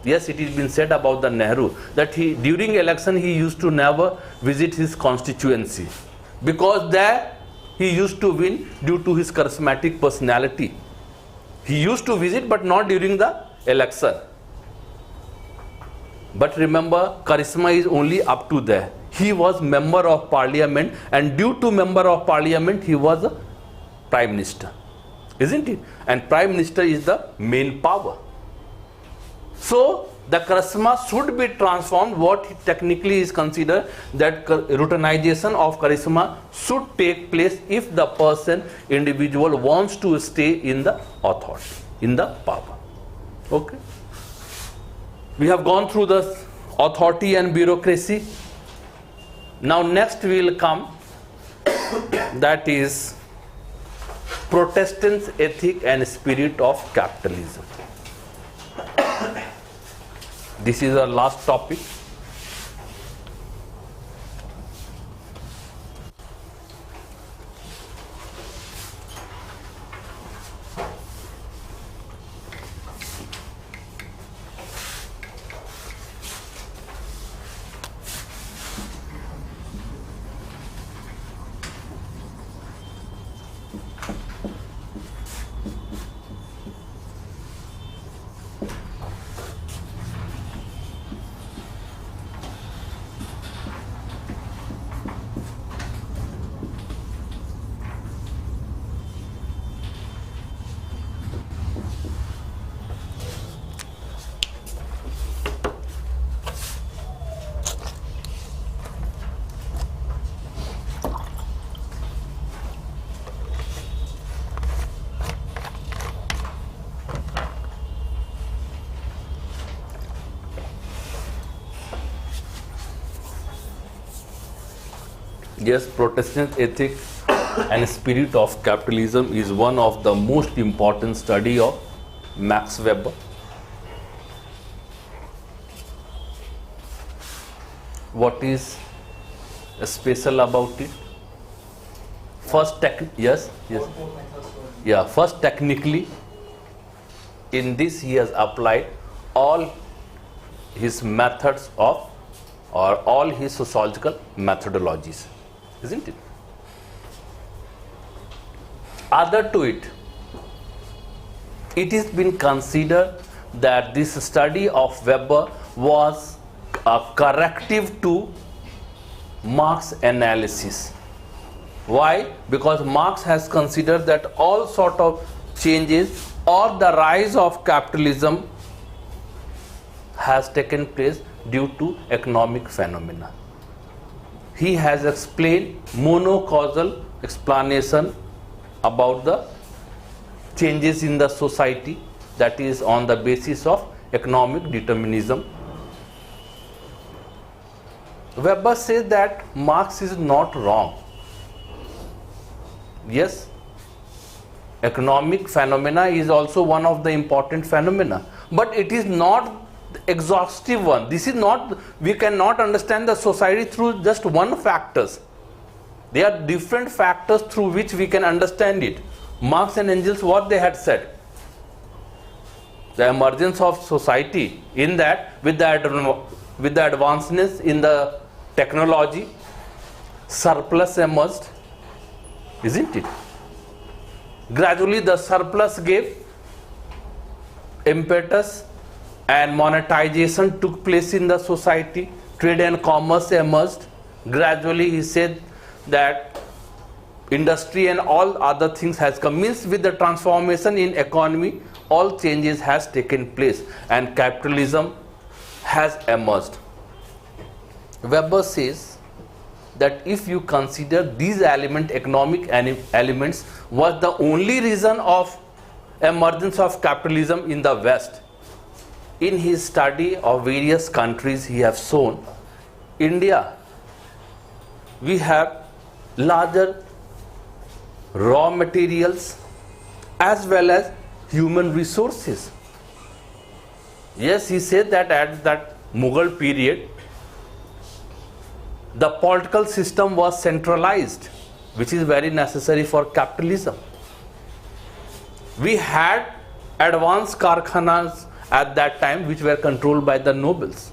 Yes, it has been said about the Nehru that during election he used to never visit his constituency, because there he used to win due to his charismatic personality. He used to visit, but not during the election. But remember, charisma is only up to there. He was member of parliament, and due to member of parliament, he was a prime minister, isn't it? And prime minister is the main power. So the charisma should be transformed. What technically is considered that routinization of charisma should take place if the individual wants to stay in the authority, in the power. Okay. We have gone through the authority and bureaucracy. Now next we will come, that is Protestants' ethic and spirit of capitalism. This is our last topic. Yes, Protestant ethic and spirit of capitalism is one of the most important study of Max Weber. What is special about it? First, first technically, in this he has applied all his methods of or all his sociological methodologies, isn't it? Other to it, it has been considered that this study of Weber was a corrective to Marx analysis. Why? Because Marx has considered that all sort of changes or the rise of capitalism has taken place due to economic phenomena. He has explained monocausal explanation about the changes in the society, that is on the basis of economic determinism. Weber says that Marx is not wrong. Yes, economic phenomena is also one of the important phenomena, but it is not the exhaustive one. This is not, we cannot understand the society through just one factors. There are different factors through which we can understand it. Marx and Engels, what they had said, the emergence of society, in that with the advancements in the technology, surplus emerged, isn't it? Gradually the surplus gave impetus and monetization took place in the society. Trade and commerce emerged. Gradually he said that industry and all other things has come. Means with the transformation in economy, all changes has taken place and capitalism has emerged. Weber says that if you consider these economic elements was the only reason of emergence of capitalism in the West. In his study of various countries, he has shown India, we have larger raw materials as well as human resources. Yes, he said that at that Mughal period, the political system was centralized, which is very necessary for capitalism. We had advanced karkhanas at that time which were controlled by the nobles.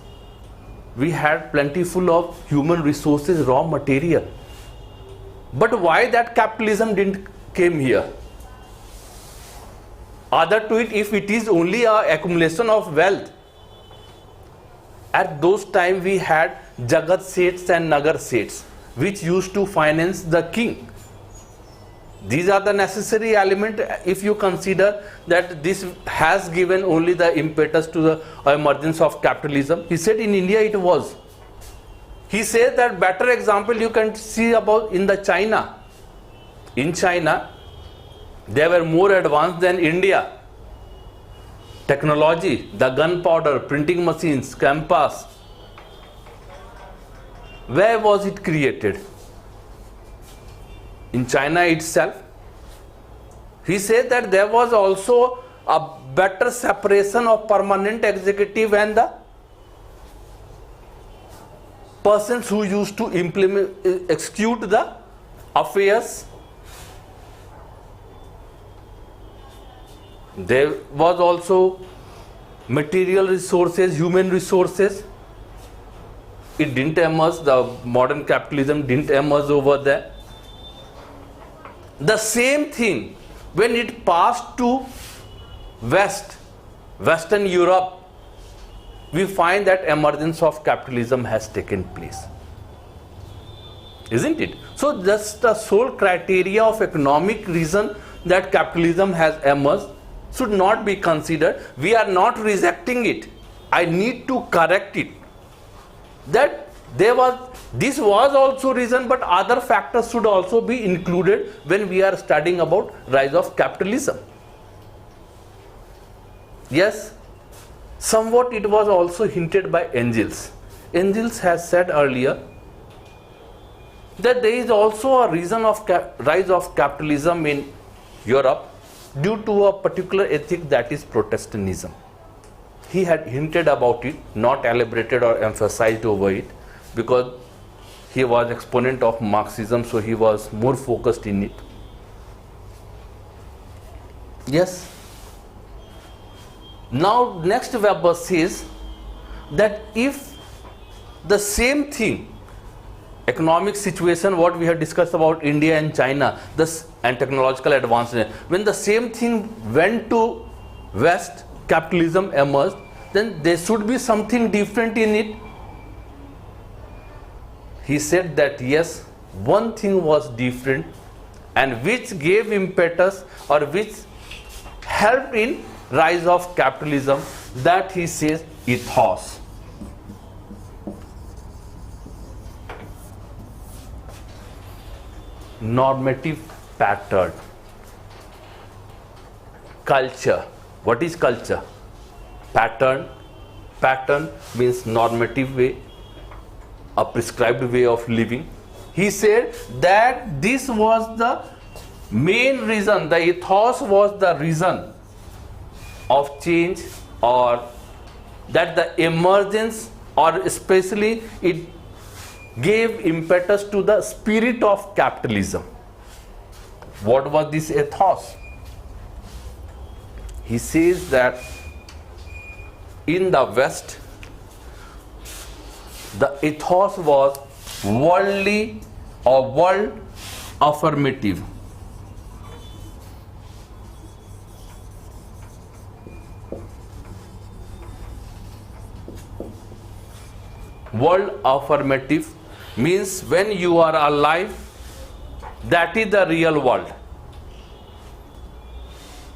We had plentiful of human resources, raw material. But why that capitalism didn't came here? Other to it, if it is only a accumulation of wealth, at those times we had Jagat Seths and Nagar Seths, which used to finance the king. These are the necessary element if you consider that this has given only the impetus to the emergence of capitalism. He said in India it was. He said that better example you can see about in the China. In China, they were more advanced than India. Technology, the gunpowder, printing machines, compass. Where was it created? In China itself. He said that there was also a better separation of permanent executive and the persons who used to execute the affairs. There was also material resources, human resources. It didn't emerge, the modern capitalism didn't emerge over there. The same thing when it passed to Western Europe, we find that emergence of capitalism has taken place. Isn't it? So just the sole criteria of economic reason that capitalism has emerged should not be considered. We are not rejecting it. I need to correct it. That this was also reason, but other factors should also be included when we are studying about rise of capitalism. Yes, somewhat it was also hinted by Engels. Engels has said earlier that there is also a reason of rise of capitalism in Europe due to a particular ethic, that is Protestantism. He had hinted about it, not elaborated or emphasized over it, because he was exponent of Marxism, so he was more focused in it. Yes. Now next Weber says that if the same thing, economic situation, what we have discussed about India and China, this and technological advancement, when the same thing went to West, capitalism emerged, then there should be something different in it. He said that yes, one thing was different, and which gave impetus or which helped in rise of capitalism, that he says ethos. Normative pattern. Culture. What is culture? Pattern. Pattern means normative way, a prescribed way of living. He said that this was the main reason, the ethos was the reason of change, or that the emergence, or especially it gave impetus to the spirit of capitalism. What was this ethos? He says that in the West, the ethos was worldly or world affirmative. World affirmative means when you are alive, that is the real world.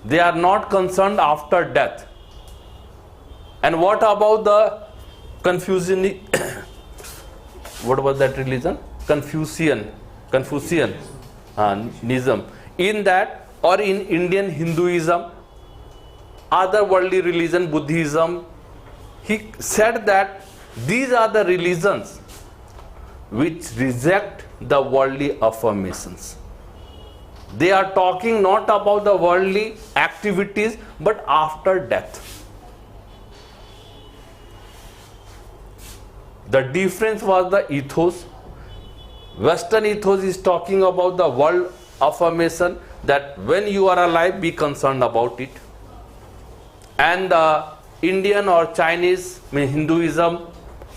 They are not concerned after death. And what about the Confucian? What was that religion? Confucianism. In that, or in Indian Hinduism, other worldly religion, Buddhism, he said that these are the religions which reject the worldly affirmations. They are talking not about the worldly activities, but after death. The difference was the ethos. Western ethos is talking about the world affirmation, that when you are alive, be concerned about it. And the Indian or Chinese, Hinduism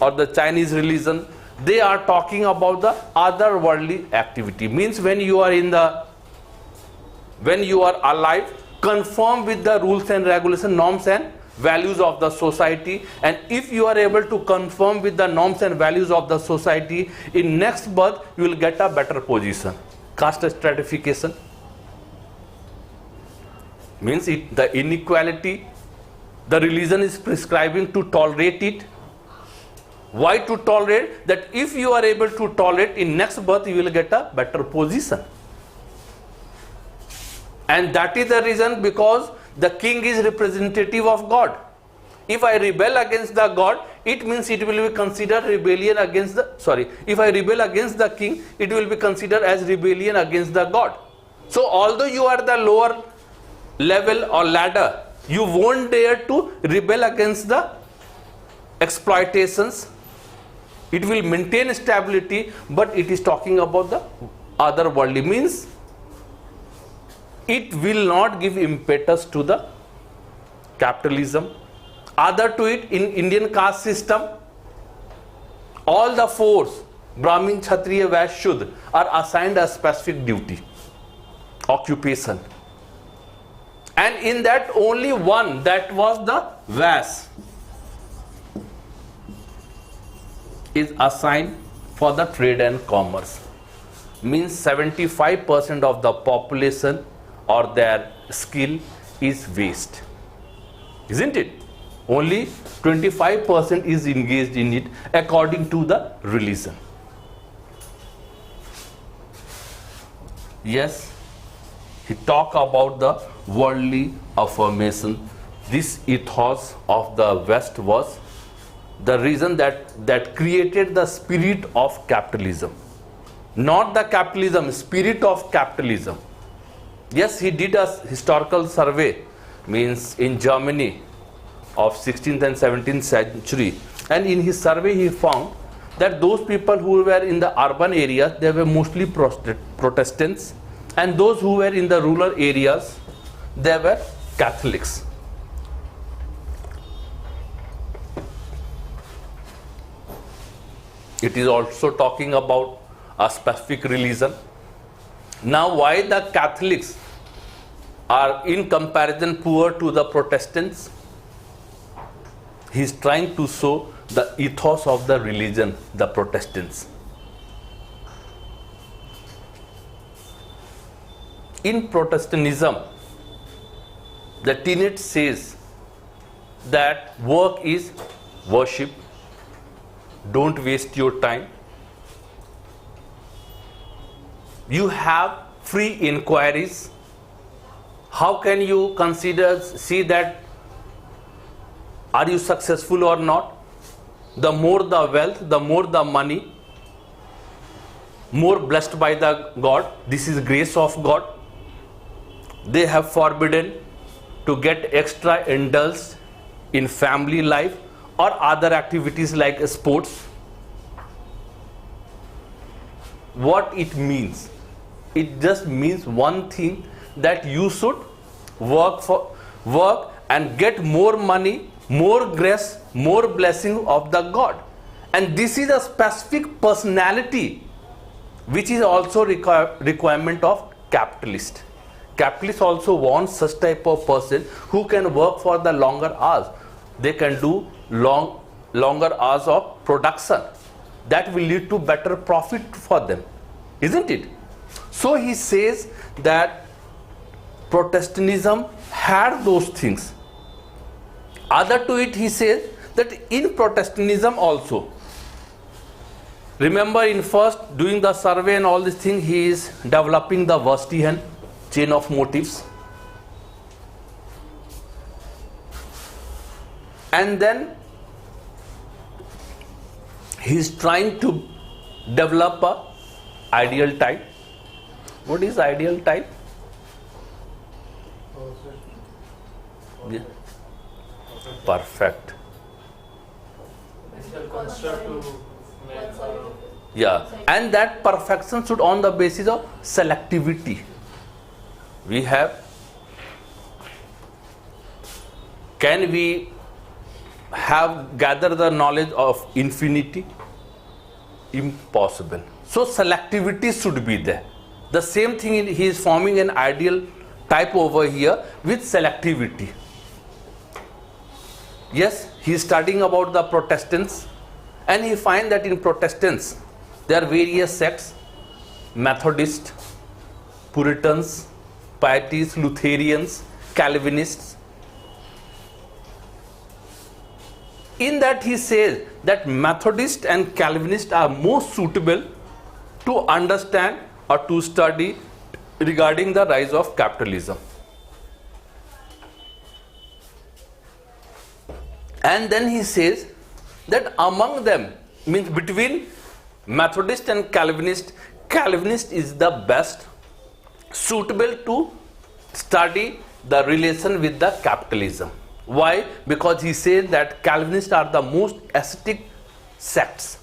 or the Chinese religion, they are talking about the other worldly activity. Means when you are alive, conform with the rules and regulations, norms and values of the society. And if you are able to conform with the norms and values of the society, in next birth you will get a better position. Caste stratification means the inequality, the religion is prescribing to tolerate it. Why to tolerate? That if you are able to tolerate, in next birth you will get a better position. And that is the reason, because the king is representative of God. If I rebel against the God, it means it will be considered rebellion against the, if I rebel against the king, it will be considered as rebellion against the God. So although you are the lower level or ladder, you won't dare to rebel against the exploitations. It will maintain stability, but it is talking about the other worldly, means it will not give impetus to the capitalism. Other to it, in Indian caste system, all the fours, Brahmin, Kshatriya, Vaishya, Shudra, are assigned a specific duty, occupation. And in that only one, that was the Vaishya, is assigned for the trade and commerce. Means 75% of the population or their skill is waste. Isn't it? Only 25% is engaged in it according to the religion. Yes, he talked about the worldly affirmation. This ethos of the West was the reason that created the spirit of capitalism. Not the capitalism, spirit of capitalism. Yes, he did a historical survey, means in Germany of 16th and 17th century. And in his survey he found that those people who were in the urban areas, they were mostly Protestants. And those who were in the rural areas, they were Catholics. It is also talking about a specific religion. Now, why the Catholics are in comparison poor to the Protestants? He is trying to show the ethos of the religion, the Protestants. In Protestantism, the tenet says that work is worship. Don't waste your time. You have free inquiries. How can you see that are you successful or not? The more the wealth, the more the money, more blessed by the God. This is grace of God. They have forbidden to get extra indulged in family life or other activities like sports. What it means? It just means one thing, that you should work and get more money, more grace, more blessing of the God. And this is a specific personality which is also requirement of capitalist. Capitalists also want such type of person who can work for the longer hours. They can do longer hours of production. That will lead to better profit for them, isn't it? So he says that Protestantism had those things. Other to it, he says that in Protestantism also, remember in first doing the survey and all these things, he is developing the Verstehen chain of motives. And then he is trying to develop a ideal type. What is ideal type? Yeah. Perfect. Yeah, and that perfection should on the basis of selectivity. We have, can we gather the knowledge of infinity? Impossible. So selectivity should be there. The same thing, he is forming an ideal type over here with selectivity. Yes, he is studying about the Protestants, and he finds that in Protestants there are various sects: Methodists, Puritans, Pieties, Lutherans, Calvinists. In that he says that Methodists and Calvinists are most suitable to understand or to study regarding the rise of capitalism. And then he says that among them, means between Methodist and Calvinist, Calvinist is the best suitable to study the relation with the capitalism. Why? Because he says that Calvinists are the most ascetic sects.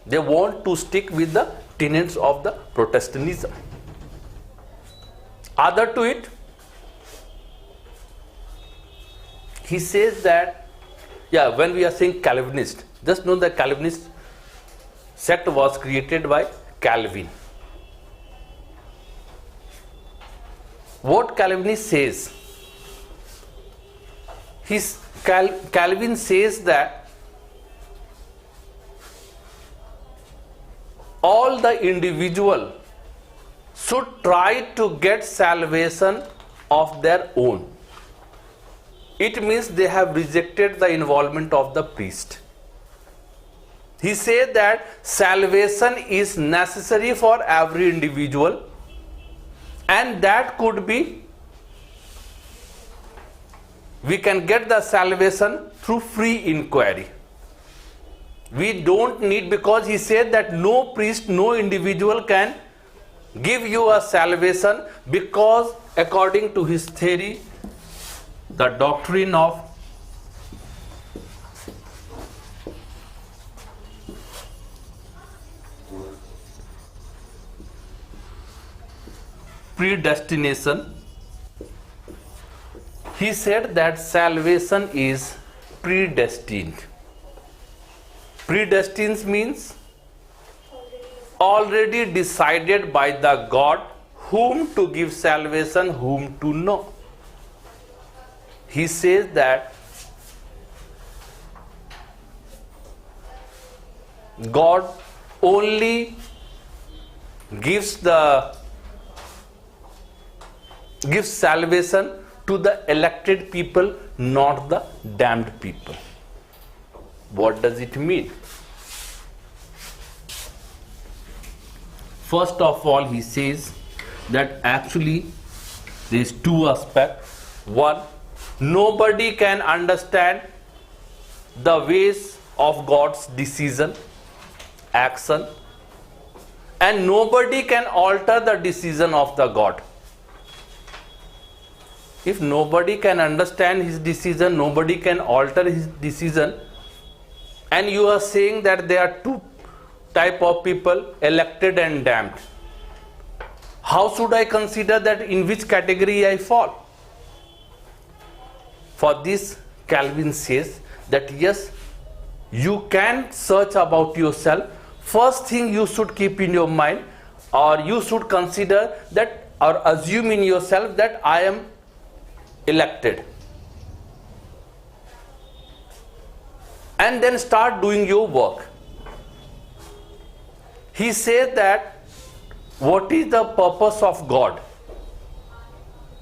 They want to stick with the tenets of the Protestantism. Other to it, he says that, when we are saying Calvinist, just know that Calvinist sect was created by Calvin. What Calvinist says? Calvin says that all the individual should try to get salvation of their own. It means they have rejected the involvement of the priest. He said that salvation is necessary for every individual, and that could be, we can get the salvation through free inquiry. We don't need, because he said that no priest, no individual can give you a salvation, because according to his theory, the doctrine of predestination, he said that salvation is predestined. Predestined means already decided by the God whom to give salvation, whom to know. He says that God only gives salvation to the elected people, not the damned people. What does it mean? First of all, he says that actually there is two aspects. One, nobody can understand the ways of God's decision, action, and nobody can alter the decision of the God. If nobody can understand his decision, nobody can alter his decision, and you are saying that there are two type of people, elected and damned, how should I consider that in which category I fall? For this, Calvin says that yes, you can search about yourself. First thing you should keep in your mind, or you should consider that, or assume in yourself that I am elected, and then start doing your work. He says that what is the purpose of God?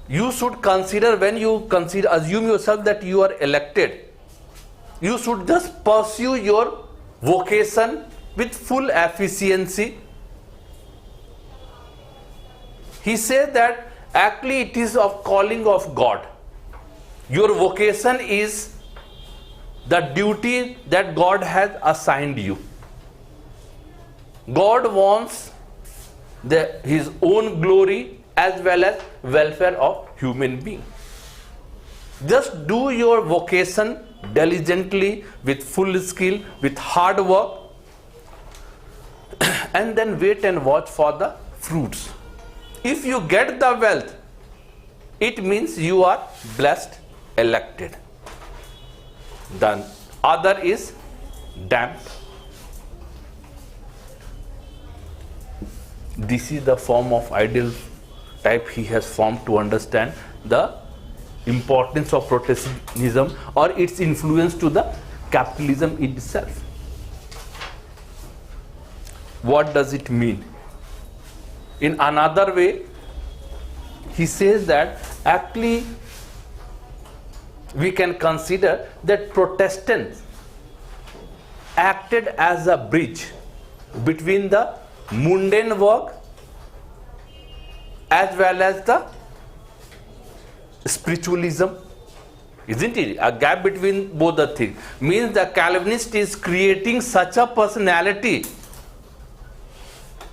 You should consider, when you assume yourself that you are elected, you should just pursue your vocation with full efficiency. He says that actually it is of calling of God. Your vocation is the duty that God has assigned you. God wants his own glory as well as welfare of human being. Just do your vocation diligently, with full skill, with hard work, and then wait and watch for the fruits. If you get the wealth, it means you are blessed, elected. The other is damned. This is the form of ideal type he has formed to understand the importance of Protestantism or its influence to the capitalism itself. What does it mean? In another way, he says that actually we can consider that Protestants acted as a bridge between the mundane work as well as the spiritualism, isn't it? A gap between both the things means the Calvinist is creating such a personality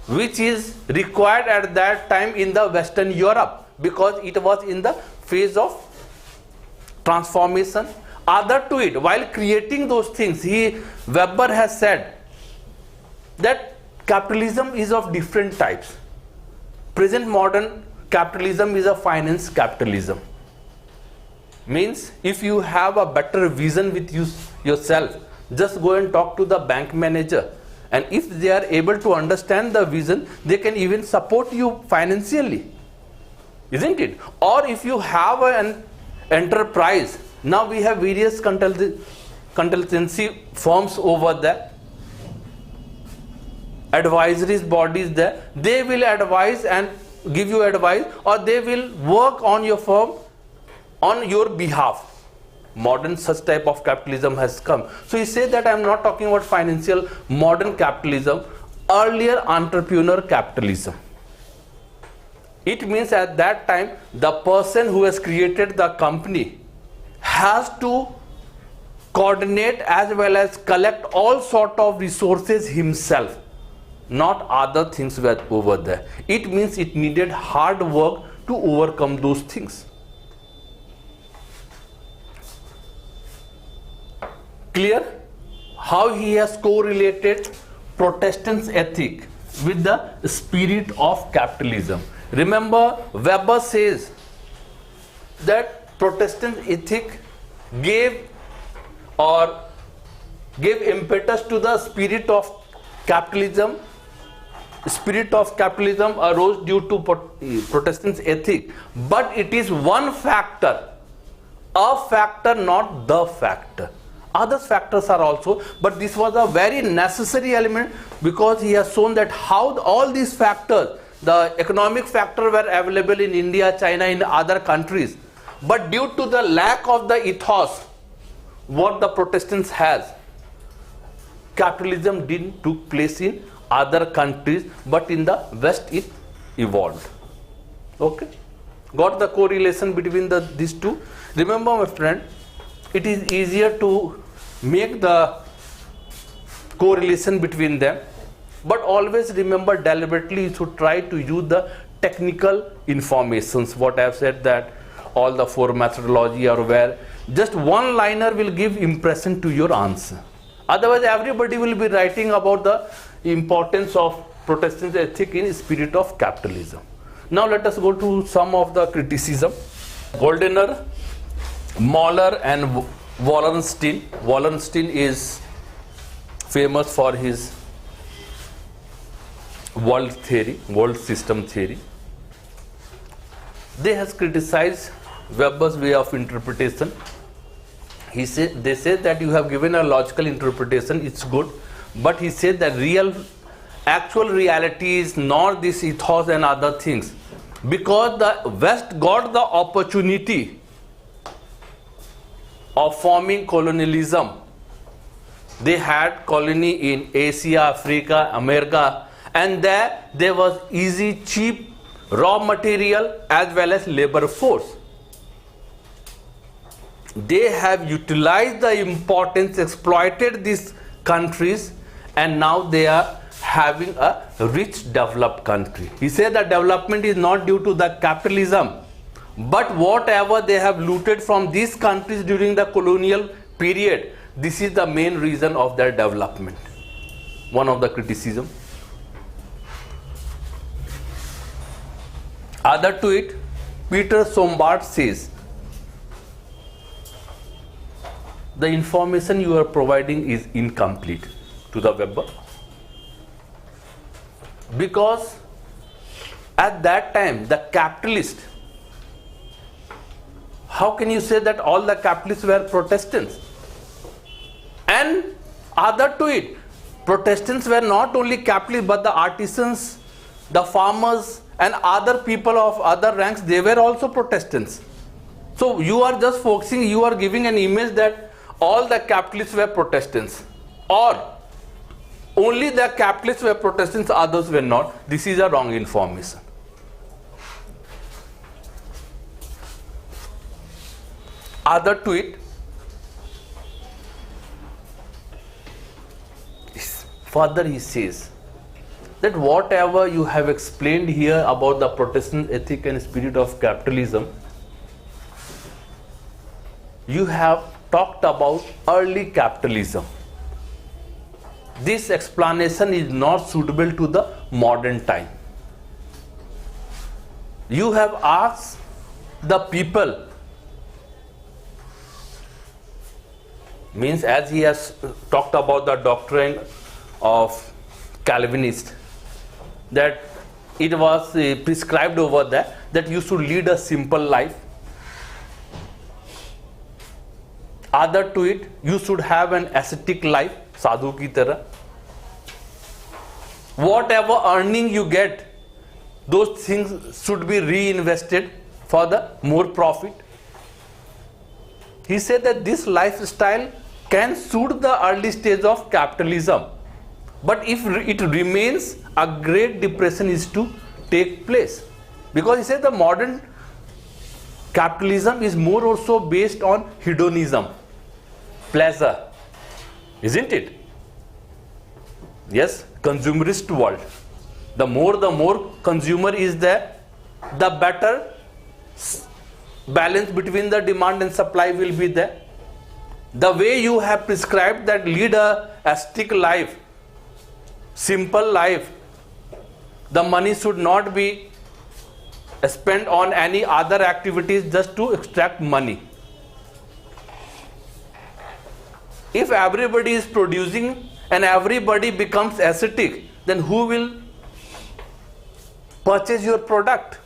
which is required at that time in the Western Europe, because it was in the phase of transformation. Other to it, while creating those things, Weber has said that capitalism is of different types. Present modern capitalism is a finance capitalism. Means if you have a better vision with yourself, just go and talk to the bank manager, and if they are able to understand the vision, they can even support you financially, isn't it? Or if you have an enterprise, now we have various consultancy firms over there, advisory bodies there, they will advise and give you advice, or they will work on your firm on your behalf. Modern such type of capitalism has come. So he said that I am not talking about financial modern capitalism, earlier entrepreneur capitalism. It means at that time the person who has created the company has to coordinate as well as collect all sort of resources himself. Not other things were over there. It means it needed hard work to overcome those things. Clear? How he has correlated Protestants' ethic with the spirit of capitalism. Remember, Weber says that Protestant ethic gave or gave impetus to the spirit of capitalism. Spirit of capitalism arose due to Protestants' ethic, but it is one factor, a factor, not the factor. Other factors are also, but this was a very necessary element because he has shown that how all these factors, the economic factor were available in India, China, in other countries, but due to the lack of the ethos what the Protestants has, capitalism didn't took place in other countries, but in the West it evolved. Okay, got the correlation between these two? Remember, my friend, it is easier to make the correlation between them, but always remember, deliberately you should try to use the technical informations. What I have said, that all the four methodology are where just one liner will give impression to your answer. Otherwise everybody will be writing about the importance of Protestant ethic in spirit of capitalism. Now let us go to some of the criticism. Goldner, Mahler and Wallenstein. Wallenstein is famous for his world theory, world system theory. They has criticized Weber's way of interpretation. They say that you have given a logical interpretation, it's good, but he said that actual reality is not this ethos and other things, because the West got the opportunity of forming colonialism. They had colony in Asia, Africa, America, and there was easy, cheap raw material as well as labor force. They have utilized the importance, exploited these countries, and now they are having a rich developed country. He said that development is not due to the capitalism, but whatever they have looted from these countries during the colonial period, this is the main reason of their development. One of the criticism. Other to it, Peter Sombart says, the information you are providing is incomplete to the Weber, because at that time the capitalist, how can you say that all the capitalists were Protestants? And other to it, Protestants were not only capitalists but the artisans, the farmers and other people of other ranks, they were also Protestants. So you are just focusing, you are giving an image that all the capitalists were Protestants, or only the capitalists were Protestants, others were not. This is a wrong information. Other to it, further he says that whatever you have explained here about the Protestant ethic and spirit of capitalism, you have talked about early capitalism. This explanation is not suitable to the modern time. You have asked the people, means as he has talked about the doctrine of Calvinist, that it was prescribed over there that you should lead a simple life. Other to it, you should have an ascetic life, sadhu ki tarah. Whatever earning you get, those things should be reinvested for the more profit. He said that this lifestyle can suit the early stage of capitalism, but if it remains, a great depression is to take place, because he said the modern capitalism is more or so based on hedonism, pleasure, isn't it? Yes, consumerist world. The more consumer is there, the better balance between the demand and supply will be there. The way you have prescribed that lead a ascetic life, simple life, the money should not be spent on any other activities just to extract money. If everybody is producing and everybody becomes ascetic, then who will purchase your product?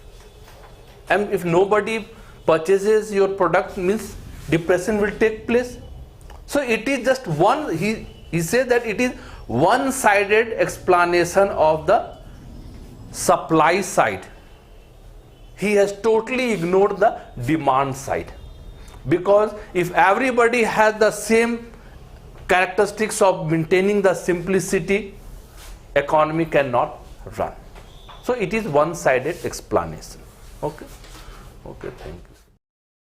And if nobody purchases your product, means depression will take place. So it is just one, he says that it is one-sided explanation of the supply side. He has totally ignored the demand side. Because if everybody has the same characteristics of maintaining the simplicity, economy cannot run. So it is one-sided explanation. Okay? Okay, thank you.